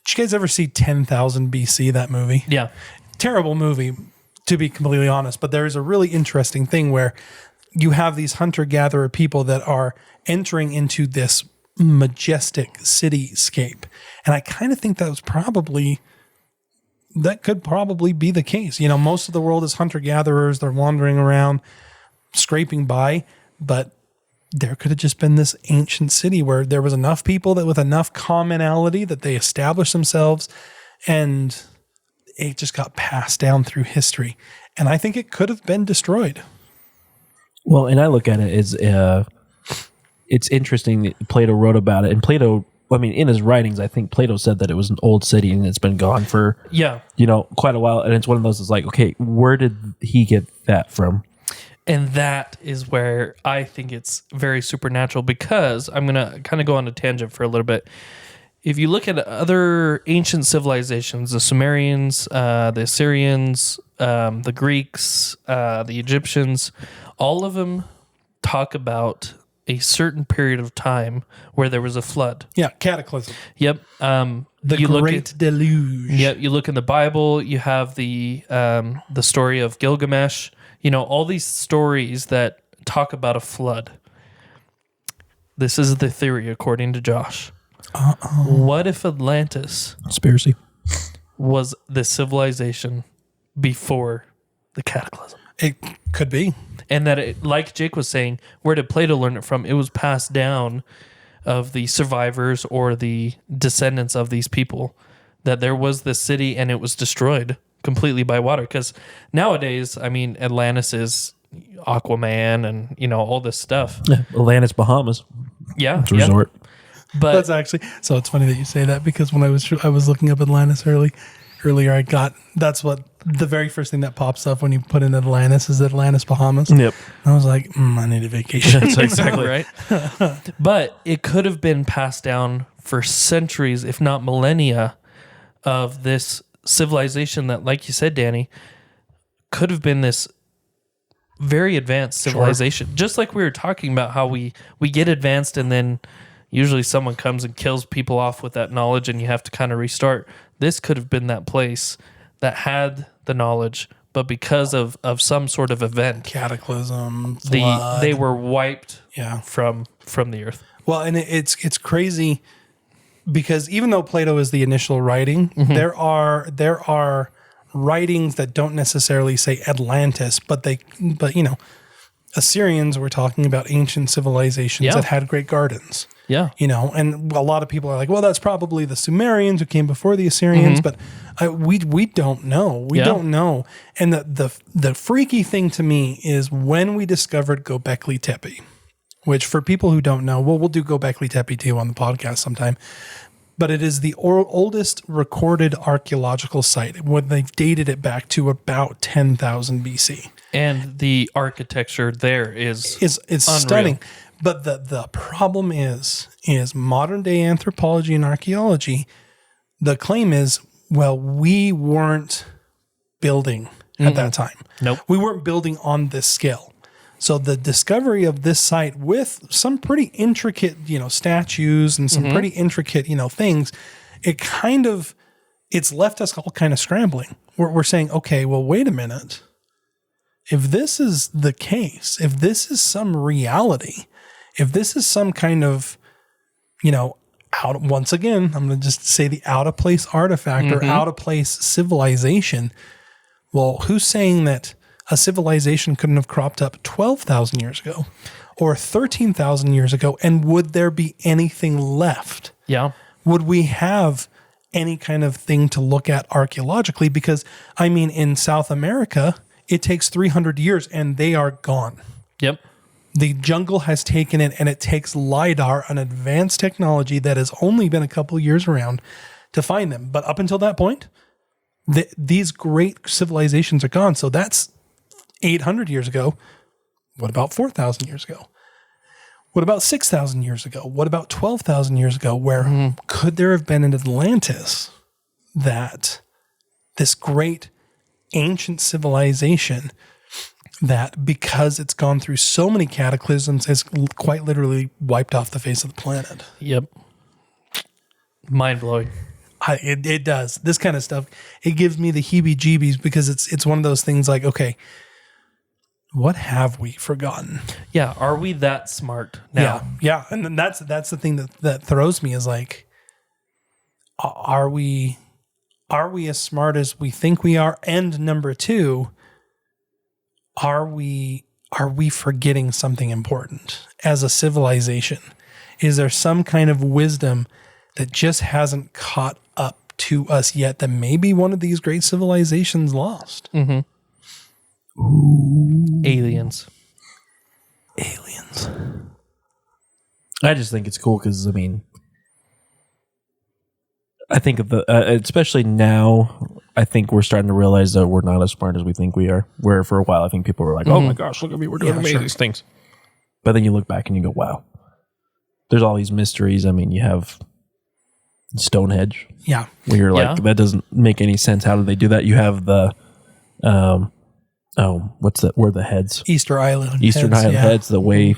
Did you guys ever see 10,000 BC, that movie? Yeah. Terrible movie, to be completely honest, but there is a really interesting thing where you have these hunter-gatherer people that are entering into this majestic cityscape. And I kind of think that could probably be the case. Most of the world is hunter-gatherers. They're wandering around, scraping by, but there could have just been this ancient city where there was enough people that with enough commonality that they established themselves, and it just got passed down through history. And I think it could have been destroyed. Well, and I look at it as it's interesting that Plato wrote about it. And Plato, I mean, in his writings, I think Plato said that it was an old city and it's been gone for, quite a while. And it's one of those that's like, okay, where did he get that from? And that is where I think it's very supernatural, because I'm going to kind of go on a tangent for a little bit. If you look at other ancient civilizations, the Sumerians, the Assyrians, the Greeks, the Egyptians, all of them talk about a certain period of time where there was a flood. Yeah, cataclysm. Yep. The Great Deluge. Yep. You look in the Bible, you have the story of Gilgamesh. You know, all these stories that talk about a flood. This is the theory, according to Josh. What if Atlantis Conspiracy was the civilization before the cataclysm? It could be. And that, it, like Jake was saying, where did Plato learn it from? It was passed down of the survivors or the descendants of these people, that there was this city and it was destroyed completely by water. Because nowadays, I mean, Atlantis is Aquaman and, you know, all this stuff. Yeah, Atlantis, Bahamas. Yeah. It's a resort. But That's actually, so it's funny that you say that, because when I was looking up Atlantis earlier, that's what the very first thing that pops up when you put in Atlantis is Atlantis, Bahamas. Yep. And I was like, I need a vacation. That's exactly right. But it could have been passed down for centuries, if not millennia, of this civilization that, like you said, Danny, could have been this very advanced civilization. Sure. Just like we were talking about how we get advanced and then usually someone comes and kills people off with that knowledge and you have to kind of restart. This could have been that place that had the knowledge, but because of some sort of event, cataclysm, flood, they were wiped from the earth. Well, and it's crazy, because even though Plato is the initial writing, there are writings that don't necessarily say Atlantis, but you know, Assyrians were talking about ancient civilizations that had great gardens. Yeah. You know, and a lot of people are like, well, that's probably the Sumerians who came before the Assyrians, but we don't know. We don't know. And the freaky thing to me is when we discovered Göbekli Tepe, which for people who don't know, we'll do Göbekli Tepe too on the podcast sometime. But it is the oldest recorded archaeological site when they've dated it back to about 10,000 BC. And the architecture there is stunning. But the problem is modern day anthropology and archaeology, the claim is, well, we weren't building at that time. Nope. We weren't building on this scale. So the discovery of this site with some pretty intricate, you know, statues and some pretty intricate, you know, things, it's left us all kind of scrambling. We're saying, okay, well, wait a minute. If this is the case, if this is some reality, if this is some kind of, you know, once again, I'm going to just say the out of place artifact or out of place civilization. Well, who's saying that a civilization couldn't have cropped up 12,000 years ago or 13,000 years ago? And would there be anything left? Yeah. Would we have any kind of thing to look at archaeologically? Because, I mean, in South America, it takes 300 years and they are gone. Yep. The jungle has taken it, and it takes LIDAR, an advanced technology that has only been a couple of years around, to find them. But up until that point, these great civilizations are gone. So that's 800 years ago. What about 4,000 years ago? What about 6,000 years ago? What about 12,000 years ago? Where could there have been an Atlantis, that this great ancient civilization that, because it's gone through so many cataclysms, has quite literally wiped off the face of the planet? Yep. Mind blowing. It does. This kind of stuff, it gives me the heebie-jeebies, because it's one of those things like, okay, what have we forgotten? Yeah. Are we that smart now? Yeah. And then that's the thing that throws me, is like, are we as smart as we think we are? And number two, are we forgetting something important as a civilization? Is there some kind of wisdom that just hasn't caught up to us yet, that maybe one of these great civilizations lost? Aliens. I just think it's cool because, I mean, I think of the, especially now, I think we're starting to realize that we're not as smart as we think we are. Where for a while, I think people were like, oh my gosh, look at me, we're doing amazing things. But then you look back and you go, wow, there's all these mysteries. I mean, you have Stonehenge. Yeah. Where you're like, that doesn't make any sense. How did they do that? You have the, what's that? Where the heads? Easter Island heads that weigh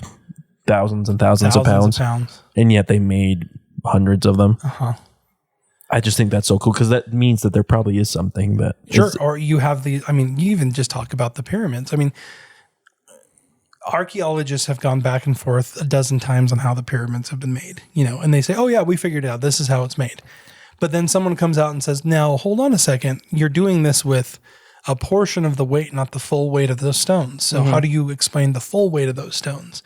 thousands and thousands of pounds. And yet they made hundreds of them. I just think that's so cool because that means that there probably is something that or you have the, I mean, you even just talk about the pyramids. I mean, archaeologists have gone back and forth a dozen times on how the pyramids have been made, and they say, oh yeah, we figured it out. This is how it's made. But then someone comes out and says, now hold on a second. You're doing this with a portion of the weight, not the full weight of those stones. So how do you explain the full weight of those stones?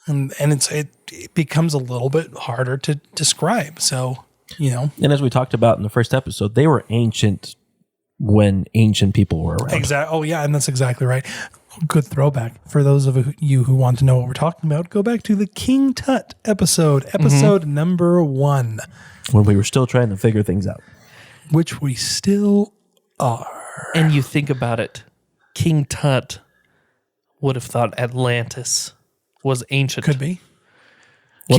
And it becomes a little bit harder to describe. So, And as we talked about in the first episode, they were ancient when ancient people were around. Exactly. Oh, yeah. And that's exactly right. Good throwback. For those of you who want to know what we're talking about, go back to the King Tut episode number 1. When we were still trying to figure things out. Which we still are. And you think about it, King Tut would have thought Atlantis was ancient. Could be. Well,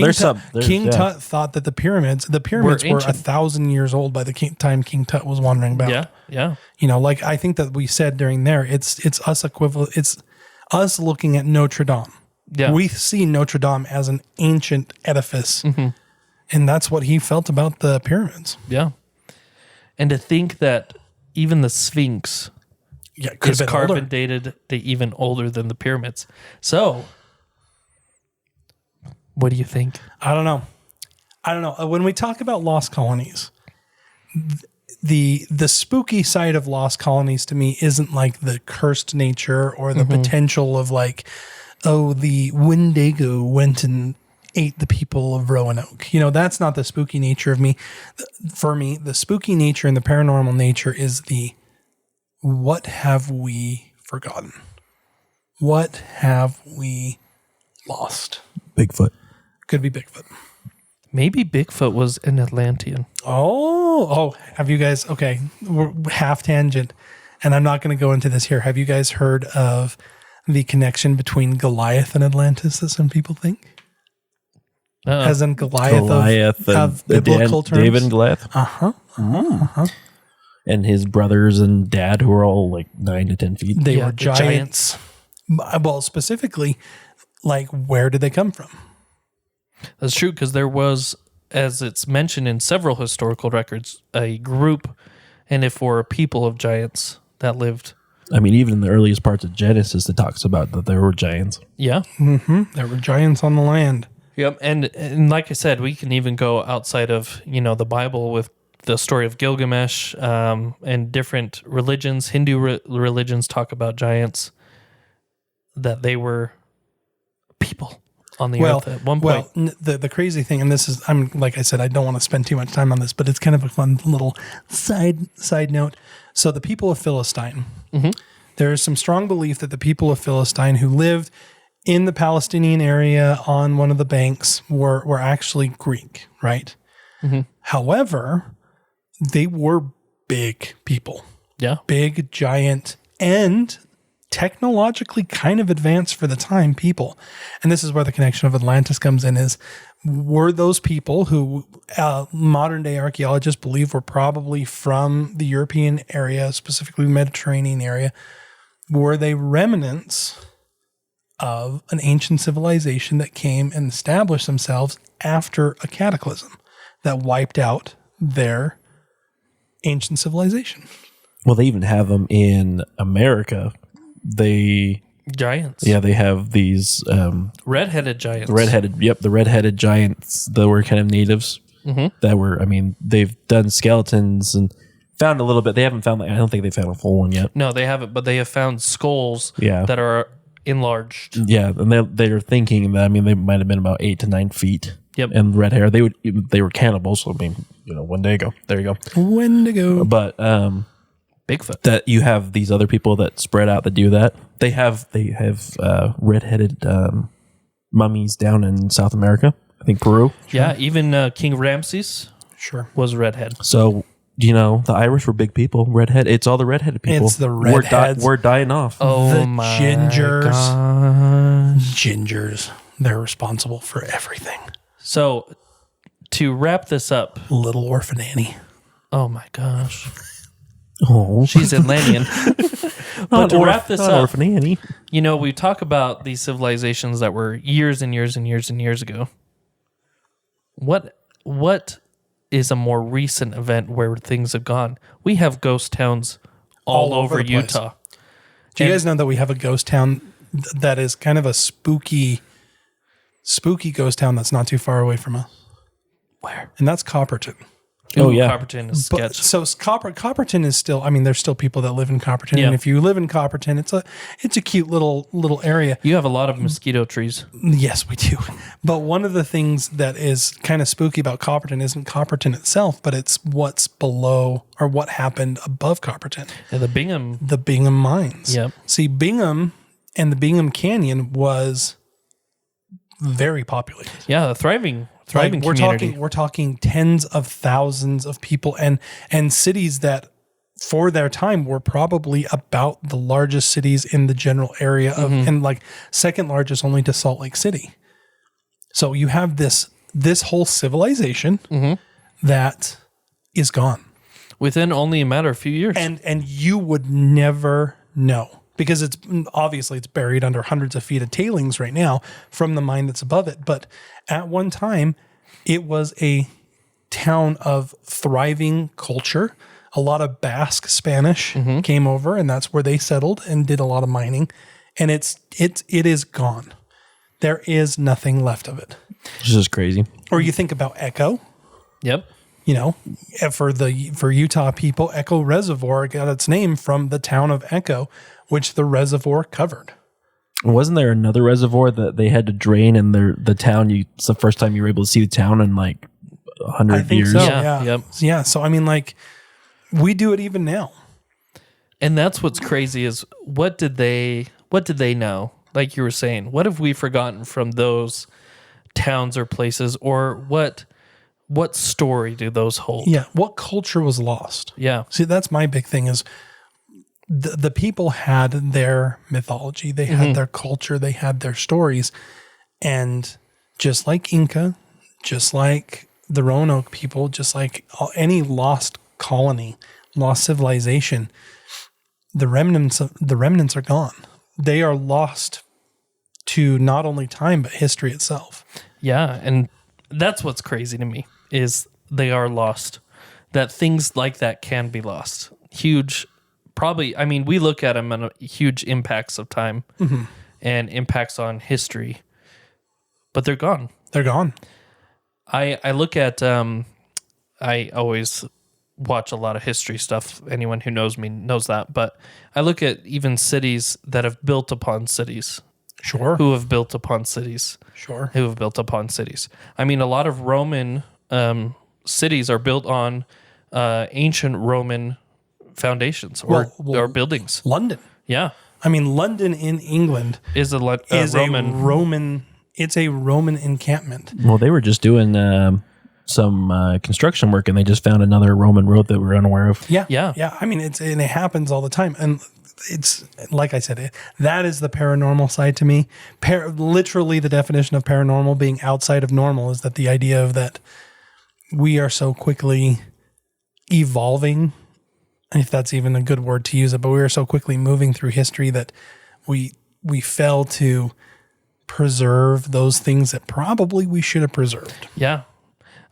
King Tut thought that the pyramids were 1,000 years old by the time King Tut was wandering about. Yeah. Like I think that we said during there, it's us equivalent. It's us looking at Notre Dame. Yeah. We see Notre Dame as an ancient edifice, and that's what he felt about the pyramids. Yeah. And to think that even the Sphinx is carbon dated to even older than the pyramids. So, what do you think? I don't know. When we talk about lost colonies, the spooky side of lost colonies to me isn't like the cursed nature or the potential of like, oh, the Wendigo went and ate the people of Roanoke. That's not the spooky nature of me. For me, the spooky nature and the paranormal nature is the what have we forgotten? What have we lost? Bigfoot. Could be Bigfoot. Maybe Bigfoot was an Atlantean. Oh, have you guys, okay, we're half tangent, and I'm not going to go into this here. Have you guys heard of the connection between Goliath and Atlantis that some people think? As in Goliath of biblical terms? David and Goliath? And his brothers and dad who are all like 9 to 10 feet. They were giants. Well, specifically, like, where did they come from? That's true, because there was, as it's mentioned in several historical records, a group, and if were a people of giants that lived. I mean, even in the earliest parts of Genesis, it talks about that there were giants. Yeah. There were giants on the land. Yep, and like I said, we can even go outside of, the Bible with the story of Gilgamesh, and different religions. Hindu religions talk about giants, that they were people on the earth at one point. Well, the crazy thing, and this is, like I said, I don't want to spend too much time on this, but it's kind of a fun little side note. So the people of Philistine, there is some strong belief that the people of Philistine who lived in the Palestinian area on one of the banks were actually Greek, right? However, they were big people. Yeah. Big, giant, and technologically kind of advanced for the time people. And this is where the connection of Atlantis comes in, is were those people who modern day archaeologists believe were probably from the European area, specifically the Mediterranean area, were they remnants of an ancient civilization that came and established themselves after a cataclysm that wiped out their ancient civilization? Well, they even have them in America. Giants. Yeah, they have these red-headed giants. The red-headed giants that were kind of natives. That were, I mean, they've done skeletons and found a little bit. They haven't found, I don't think they found a full one yet. No, they haven't, but they have found skulls that are enlarged. Yeah, and they're thinking that, I mean, they might have been about 8 to 9 feet. Yep. And red hair. They were cannibals, so I mean, Wendigo. There you go. Wendigo. But Bigfoot. That you have these other people that spread out that do that. They have red-headed mummies down in South America. I think Peru. Yeah, even King Ramses was redhead. So, the Irish were big people. Redhead. It's all the redheaded people. It's the redheads. We're dying off. The my gingers. gosh. Gingers. They're responsible for everything. So, to wrap this up. Little Orphan Annie. Oh my gosh. Oh, She's Atlantean. But to wrap this up, Orphan Annie. we talk about these civilizations that were years and years and years and years ago. What is a more recent event where things have gone? We have ghost towns all over Utah. Do you guys know that we have a ghost town that is kind of a spooky ghost town that's not too far away from us? Where? And that's Copperton. Oh, yeah. Copperton is sketch. So Copperton is still, there's still people that live in Copperton. Yeah. And if you live in Copperton, it's a cute little area. You have a lot of mosquito trees. Yes, we do. But one of the things that is kind of spooky about Copperton isn't Copperton itself, but it's what's below or what happened above Copperton. Yeah, the Bingham. The Bingham mines. Yep. See, Bingham and the Bingham Canyon was very populated. Yeah, a thriving community. We're talking tens of thousands of people and cities that for their time were probably about the largest cities in the general area of and like second largest only to Salt Lake City. So you have this whole civilization that is gone within only a matter of a few years. and you would never know. Because it's buried under hundreds of feet of tailings right now from the mine that's above it. But at one time, it was a town of thriving culture. A lot of Basque Spanish came over, and that's where they settled and did a lot of mining. And it is gone. There is nothing left of it. This is crazy. Or you think about Echo. Yep. For Utah people, Echo Reservoir got its name from the town of Echo, which the reservoir covered. Wasn't there another reservoir that they had to drain in the town? It's the first time you were able to see the town in like 100 years. So, Yeah. Yep. Yeah. So, we do it even now. And that's what's crazy is what did they know? Like you were saying, what have we forgotten from those towns or places, or what story do those hold? Yeah. What culture was lost? Yeah. See, that's my big thing is the people had their mythology. They had their culture. They had their stories. And just like Inca, just like the Roanoke people, just like any lost colony, lost civilization, the remnants are gone. They are lost to not only time, but history itself. Yeah. And that's what's crazy to me is they are lost, that things like that can be lost. Huge, probably, we look at them on huge impacts of time and impacts on history, but they're gone. They're gone. I look at, I always watch a lot of history stuff. Anyone who knows me knows that, but I look at even cities that have built upon cities. Sure. Who have built upon cities. Sure. Who have built upon cities. A lot of Roman cities are built on ancient Roman foundations or buildings. London. Yeah. London in England is Roman. It's a Roman encampment. Well, they were just doing some construction work, and they just found another Roman road that we're unaware of. Yeah. Yeah. Yeah. It happens all the time. And it's like I said, that is the paranormal side to me. Literally the definition of paranormal being outside of normal is that the idea of that we are so quickly evolving, if that's even a good word to use it, but we are so quickly moving through history that we fail to preserve those things that probably we should have preserved. Yeah.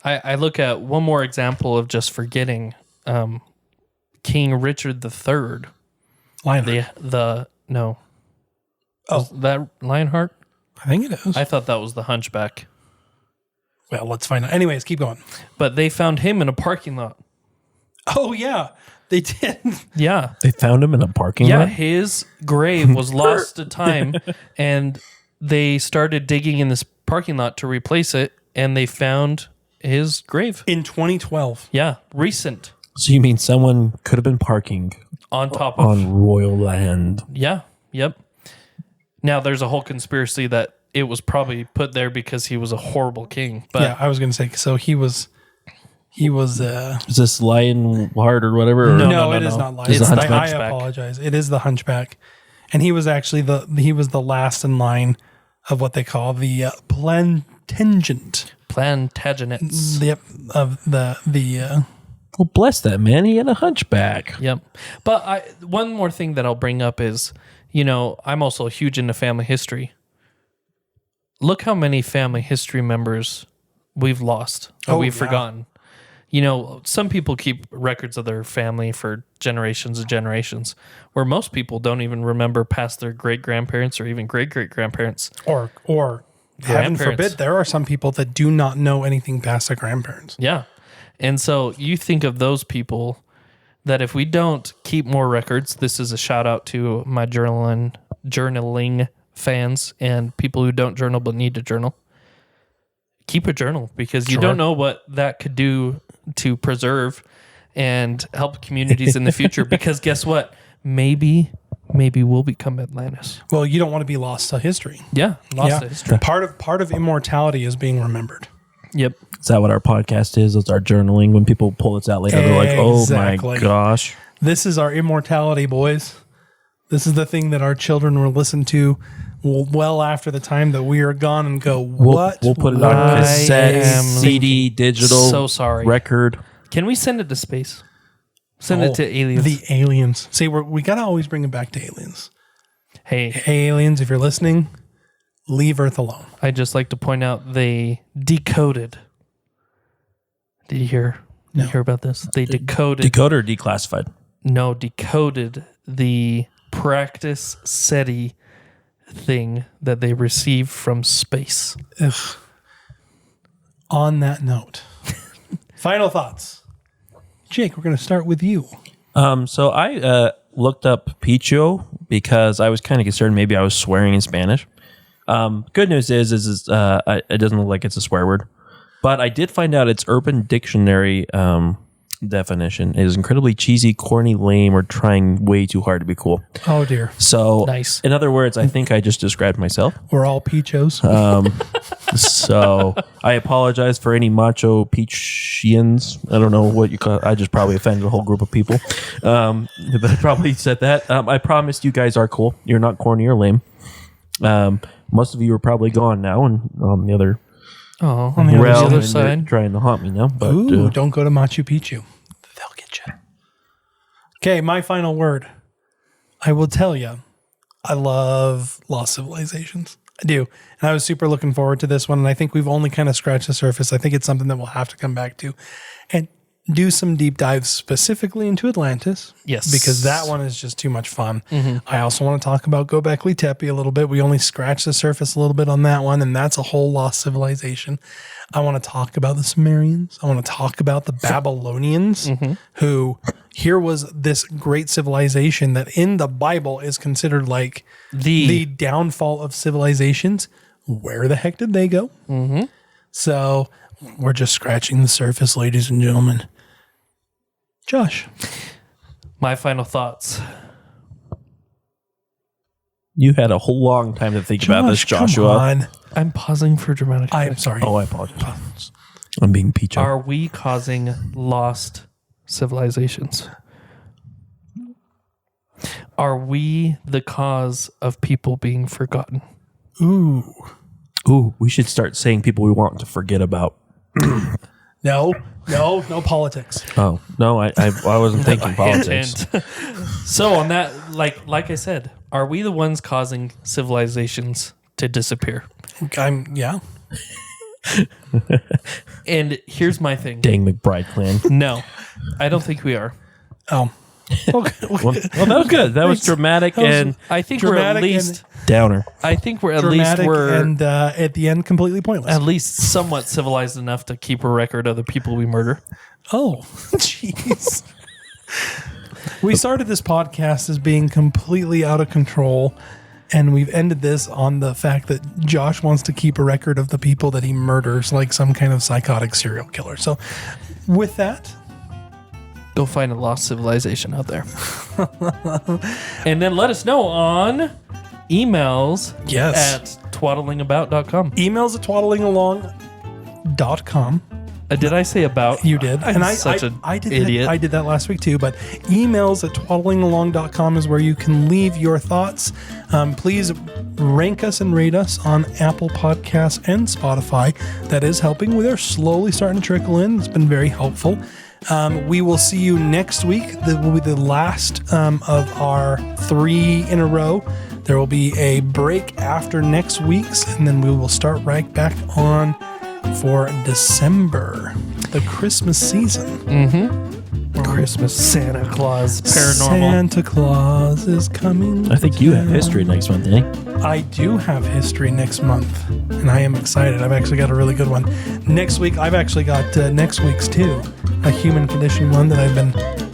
I look at one more example of just forgetting King Richard III. Lionheart. No. Oh. Is that Lionheart? I think it is. I thought that was the Hunchback. Well, let's find out. Anyways, keep going. But they found him in a parking lot. Oh, yeah. They did. Yeah. They found him in a parking lot? Yeah, his grave was lost to time, and they started digging in this parking lot to replace it, and they found his grave. In 2012. Yeah, recent. So you mean someone could have been parking on royal land? Yeah, yep. Now, there's a whole conspiracy that it was probably put there because he was a horrible king. But yeah, I was going to say, so he was. Is this Lionheart or whatever? No, it is not Lionheart. It's the I Hunchback. apologize. It is the Hunchback, and he was actually the last in line of what they call the Plantagenets. Plantagenets. Yep, of the. Well, bless that man. He had a hunchback. Yep. But one more thing that I'll bring up is, I'm also huge into family history. Look how many family history members we've lost or we've forgotten. Some people keep records of their family for generations and generations, where most people don't even remember past their great-grandparents or even great-great-grandparents. Or heaven forbid, there are some people that do not know anything past their grandparents. Yeah. And so you think of those people that if we don't keep more records, this is a shout out to my journaling fans and people who don't journal but need to journal. Keep a journal because you don't know what that could do to preserve and help communities in the future. Because guess what? Maybe we'll become Atlantis. Well, you don't want to be lost to history. Yeah, lost to history. Part of immortality is being remembered. Yep. Is that what our podcast is? It's our journaling. When people pull this out later, they're like, oh my gosh. This is our immortality, boys. This is the thing that our children will listen to well after the time that we are gone and go, what? We'll put it on cassette, CD, digital, so sorry. record. Can we send it to space? Send it to aliens. The aliens. See, we got to always bring it back to aliens. Hey, aliens, if you're listening, leave Earth alone. I'd just like to point out they decoded. Did you hear? No. Did you hear about this? They decoded. Decoded or declassified? No, decoded the practice SETI thing that they received from space. Ugh. On that note, final thoughts. Jake, we're going to start with you. So I looked up picchu because I was kind of concerned maybe I was swearing in Spanish. Good news is it doesn't look like it's a swear word, but I did find out its Urban Dictionary definition is incredibly cheesy, corny, lame, or trying way too hard to be cool. Oh dear. So nice. In other words, I think I just described myself. We're all peachos. So I apologize for any macho peachians. I don't know what you call it. I just probably offended a whole group of people. But I probably said that. I promised you guys are cool. You're not corny or lame. Most of you are probably gone now and on the other on the other side, trying to haunt me now. But ooh, don't go to Machu Picchu. They'll get you. Okay, my final word. I will tell you, I love Lost Civilizations. I do. And I was super looking forward to this one. And I think we've only kind of scratched the surface. I think it's something that we'll have to come back to and do some deep dives specifically into Atlantis. Yes. Because that one is just too much fun. Mm-hmm. I also want to talk about Göbekli Tepe a little bit. We only scratched the surface a little bit on that one, and that's a whole lost civilization. I want to talk about the Sumerians. I want to talk about the Babylonians, who here was this great civilization that in the Bible is considered like the downfall of civilizations. Where the heck did they go? Mm-hmm. So we're just scratching the surface, ladies and gentlemen. Josh. My final thoughts. you had a whole long time to think about this, Joshua. Come on. I'm pausing for dramatic I'm effect. sorry. Oh, I apologize. I'm being peachy. Are we causing lost civilizations? Are we the cause of people being forgotten? Ooh, we should start saying people we want to forget about. No politics. Oh, no, I wasn't thinking politics. So on that, like I said, are we the ones causing civilizations to disappear? Yeah. And here's my thing. Dang McBride clan. No, I don't think we are. Oh. Okay. Well, that was good. That was dramatic and I think we're at least downer. I think we're at dramatic least we're and at the end completely pointless. at least somewhat civilized enough to keep a record of the people we murder. Oh, jeez. We started this podcast as being completely out of control, and we've ended this on the fact that Josh wants to keep a record of the people that he murders like some kind of psychotic serial killer. So with that, Go find a lost civilization out there. And then let us know on emails yes, at twaddlingabout.com. Emails at twaddlingalong.com. Did I say about? You did. I'm such an idiot. I did that last week too, but emails at twaddlingalong.com is where you can leave your thoughts. Please rank us and rate us on Apple Podcasts and Spotify. That is helping. They're slowly starting to trickle in. It's been very helpful. We will see you next week. That will be the last of our 3 in a row. There will be a break after next week's, and then we will start right back on for December, the Christmas season. Christmas, Santa Claus, paranormal. Santa Claus is coming. I think you have history next month, eh? I do have history next month, and I am excited. I've actually got a really good one. Next week, I've actually got next week's too, a human condition one that I've been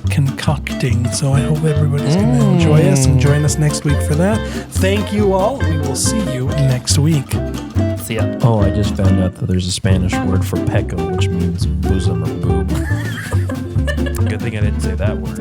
concocting. So I hope everybody's going to enjoy us and join us next week for that. Thank you all. We will see you next week. See ya. Oh, I just found out that there's a Spanish word for peco, which means bosom or boob. Good thing I didn't say that word.